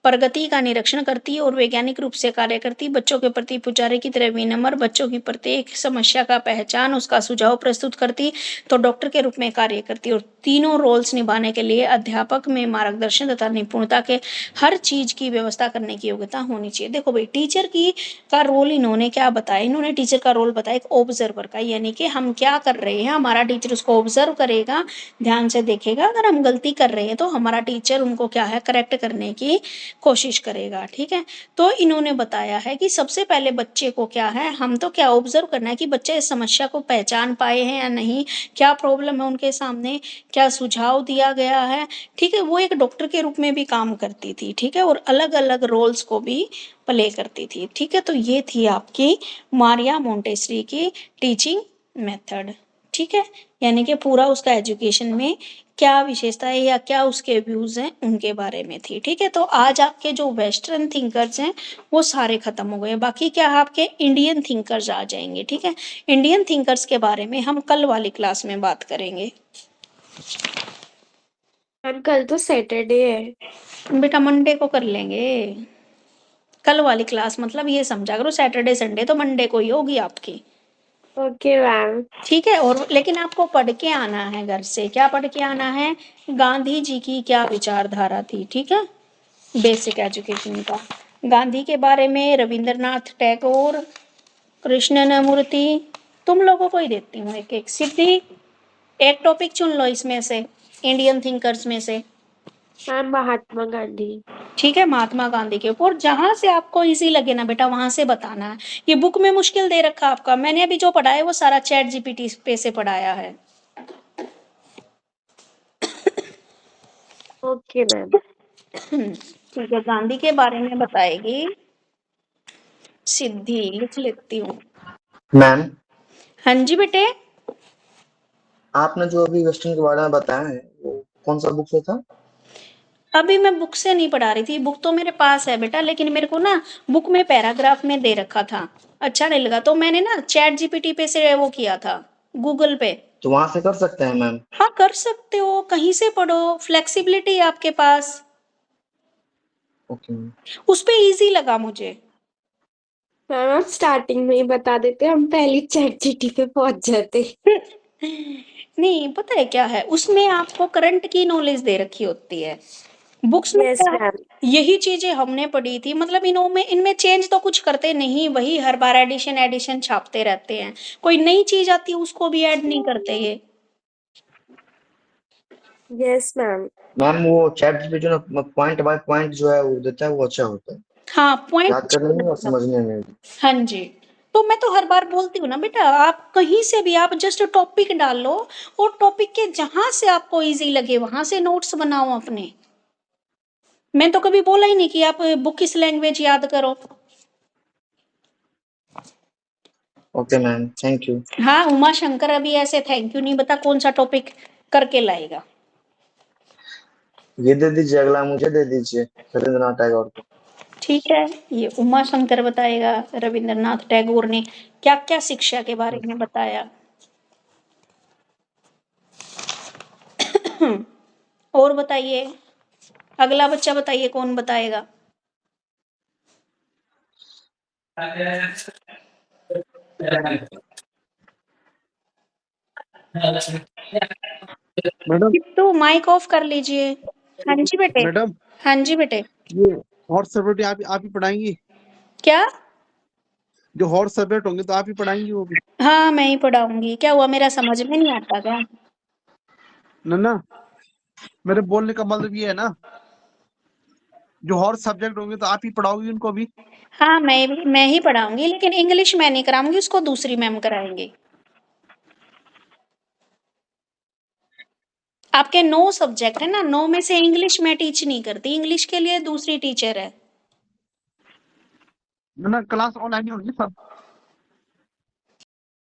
प्रगति का निरीक्षण करती और वैज्ञानिक रूप से कार्य करती, बच्चों के प्रति पुजारी की तरह विनम्र, बच्चों की प्रत्येक समस्या का पहचान, उसका सुझाव प्रस्तुत करती, तो डॉक्टर के रूप में कार्य करती और तीनों रोल्स निभाने के लिए अध्यापक में मार्गदर्शन तथा निपुणता के हर चीज़ की व्यवस्था करने की योग्यता होनी चाहिए। देखो भई टीचर की का रोल इन्होंने क्या बताया, इन्होंने टीचर का रोल बताया एक ऑब्जर्वर का, यानी कि हम क्या कर रहे हैं, हमारा टीचर उसको ऑब्जर्व करेगा, ध्यान से देखेगा, अगर हम गलती कर रहे हैं तो हमारा टीचर उनको क्या है करेक्ट करने की कोशिश करेगा, ठीक है? तो इन्होंने बताया है कि सबसे पहले बच्चे को क्या है, हम तो क्या ऑब्जर्व करना है कि बच्चे इस समस्या को पहचान पाए हैं या नहीं, क्या प्रॉब्लम है उनके सामने, क्या सुझाव दिया गया है, ठीक है? वो एक डॉक्टर के रूप में भी काम करती थी, ठीक है? और अलग-अलग रोल्स को भी प्ले करती थी, ठीक है? तो ये थी आपकी मारिया मोंटेसरी की टीचिंग मेथड, ठीक है? यानी कि पूरा उसका एजुकेशन में क्या विशेषता है या क्या उसके व्यूज़ हैं, उनके बारे में थी, ठीक है? तो आज आपके जो वेस्टर्न थिंकर्स हैं, वो सारे खत्म हो गए, बाकी क्या है आपके इंडियन थिंकर्स आ जाएँगे, ठीक है? इंडियन थिंकर्स के बारे में हम कल वाली क्लास में बात करेंगे। मैम कल तो सैटरडे है। बेटा मंडे को कर लेंगे। कल वाली क्लास मतलब ये समझा करो सैटरडे संडे तो मंडे को ही होगी आपकी। Okay ma'am. ठीक है, और लेकिन आपको पढ़ के आना है घर से, क्या पढ़ के आना है, गांधी जी की क्या विचारधारा थी, ठीक है? बेसिक एजुकेशन का, गांधी के बारे में, रविंद्रनाथ टैगोर, कृष्णमूर्ति, तुम लोगों को ही देती हूँ एक एक। सिद्धि, एक टॉपिक चुन लो इसमें से, इंडियन थिंकर्स में से। मैम महात्मा गांधी। ठीक है, महात्मा गांधी के ऊपर जहां से आपको इजी लगे ना बेटा वहां से बताना है। ये बुक में मुश्किल दे रखा आपका, मैंने अभी जो पढ़ाया है वो सारा चैट जीपीटी पे से पढ़ाया है। Okay ma'am. ठीक है, गांधी के बारे में बताएगी सिद्धि, लिख लेती हूँ। मैम, हाँ जी बेटे। आपने जो अभी वेस्टर्न के बारे में बताया है वो कौन सा बुक से था? अभी मैं बुक से नहीं पढ़ा रही थी, बुक तो मेरे पास है बेटा, लेकिन मेरे को ना बुक में पैराग्राफ में दे रखा था, अच्छा नहीं लगा तो मैंने ना चैट जीपीटी पे से वो किया था, गूगल पे। तो वहां से कर सकते हैं मैम। हाँ कर सकते हो, कहीं से पढ़ो, फ्लेक्सिबिलिटी है आपके पास। Okay ma'am. उस पे इजी लगा मुझे। मैम आप स्टार्टिंग में ही बता देते, हम पहली चैट जीटी पे पहुंच जाते। नहीं पता है क्या है, उसमें आपको करंट की नॉलेज दे रखी होती है, बुक्स में यस क्या है, मैम। यही चीजें हमने पढ़ी थी, मतलब इनमें चेंज तो कुछ करते नहीं, वही हर बार एडिशन एडिशन छापते रहते हैं, कोई नई चीज आती है उसको भी ऐड नहीं करते ये। Yes, ma'am. मैम वो चैट जीपीटी ना पॉइंट बाय पॉइंट जो है वो देता है, वो अच्छा होता है हाँ याद पॉइंट। करने में और समझने में भी। हाँ जी, तो मैं तो हर बार बोलती हूँ ना बेटा, आप कहीं से भी आप जस्ट टॉपिक डाल लो और टॉपिक के जहां से आपको इजी लगे वहां से नोट्स बनाओ अपने। मैं तो कभी बोला ही नहीं कि आप बुक किस लैंग्वेज याद करो। Okay ma'am, thank you. हाँ उमा शंकर अभी ऐसे थैंक यू नहीं बता कौन सा टॉपिक करके लाएगा। ये दे दीजिए, अगला मुझे दे दीजिए, रविंद्रनाथ टैगोर को। ठीक है, ये उमा शंकर बताएगा रविंद्रनाथ टैगोर ने क्या क्या शिक्षा के बारे में बताया। और बताइए, अगला बच्चा बताइए कौन बताएगा। मैडम तो माइक ऑफ कर लीजिए। हाँ जी बेटे। मैडम हाँ जी बेटे। ये हॉट सब्जेक्ट आप ही पढ़ाएंगी? क्या? जो हॉट सब्जेक्ट होंगे तो आप ही पढ़ाएंगी वो भी? हाँ मैं ही पढ़ाऊंगी, क्या हुआ मेरा समझ में नहीं आता क्या? ना मेरे बोलने का मतलब ये है ना, जो हॉट सब्जेक्ट होंगे तो आप ही पढ़ाओगी उनको भी? हाँ मैं ही पढ़ाऊंगी, लेकिन इंग्लिश मैं नहीं कराऊंगी, उसको दूसरी मैम कराएंगी। आपके 9 सब्जेक्ट है ना, 9 में से इंग्लिश मैं टीच नहीं करती, इंग्लिश के लिए दूसरी टीचर है। ना क्लास ऑनलाइन ही होगी सब?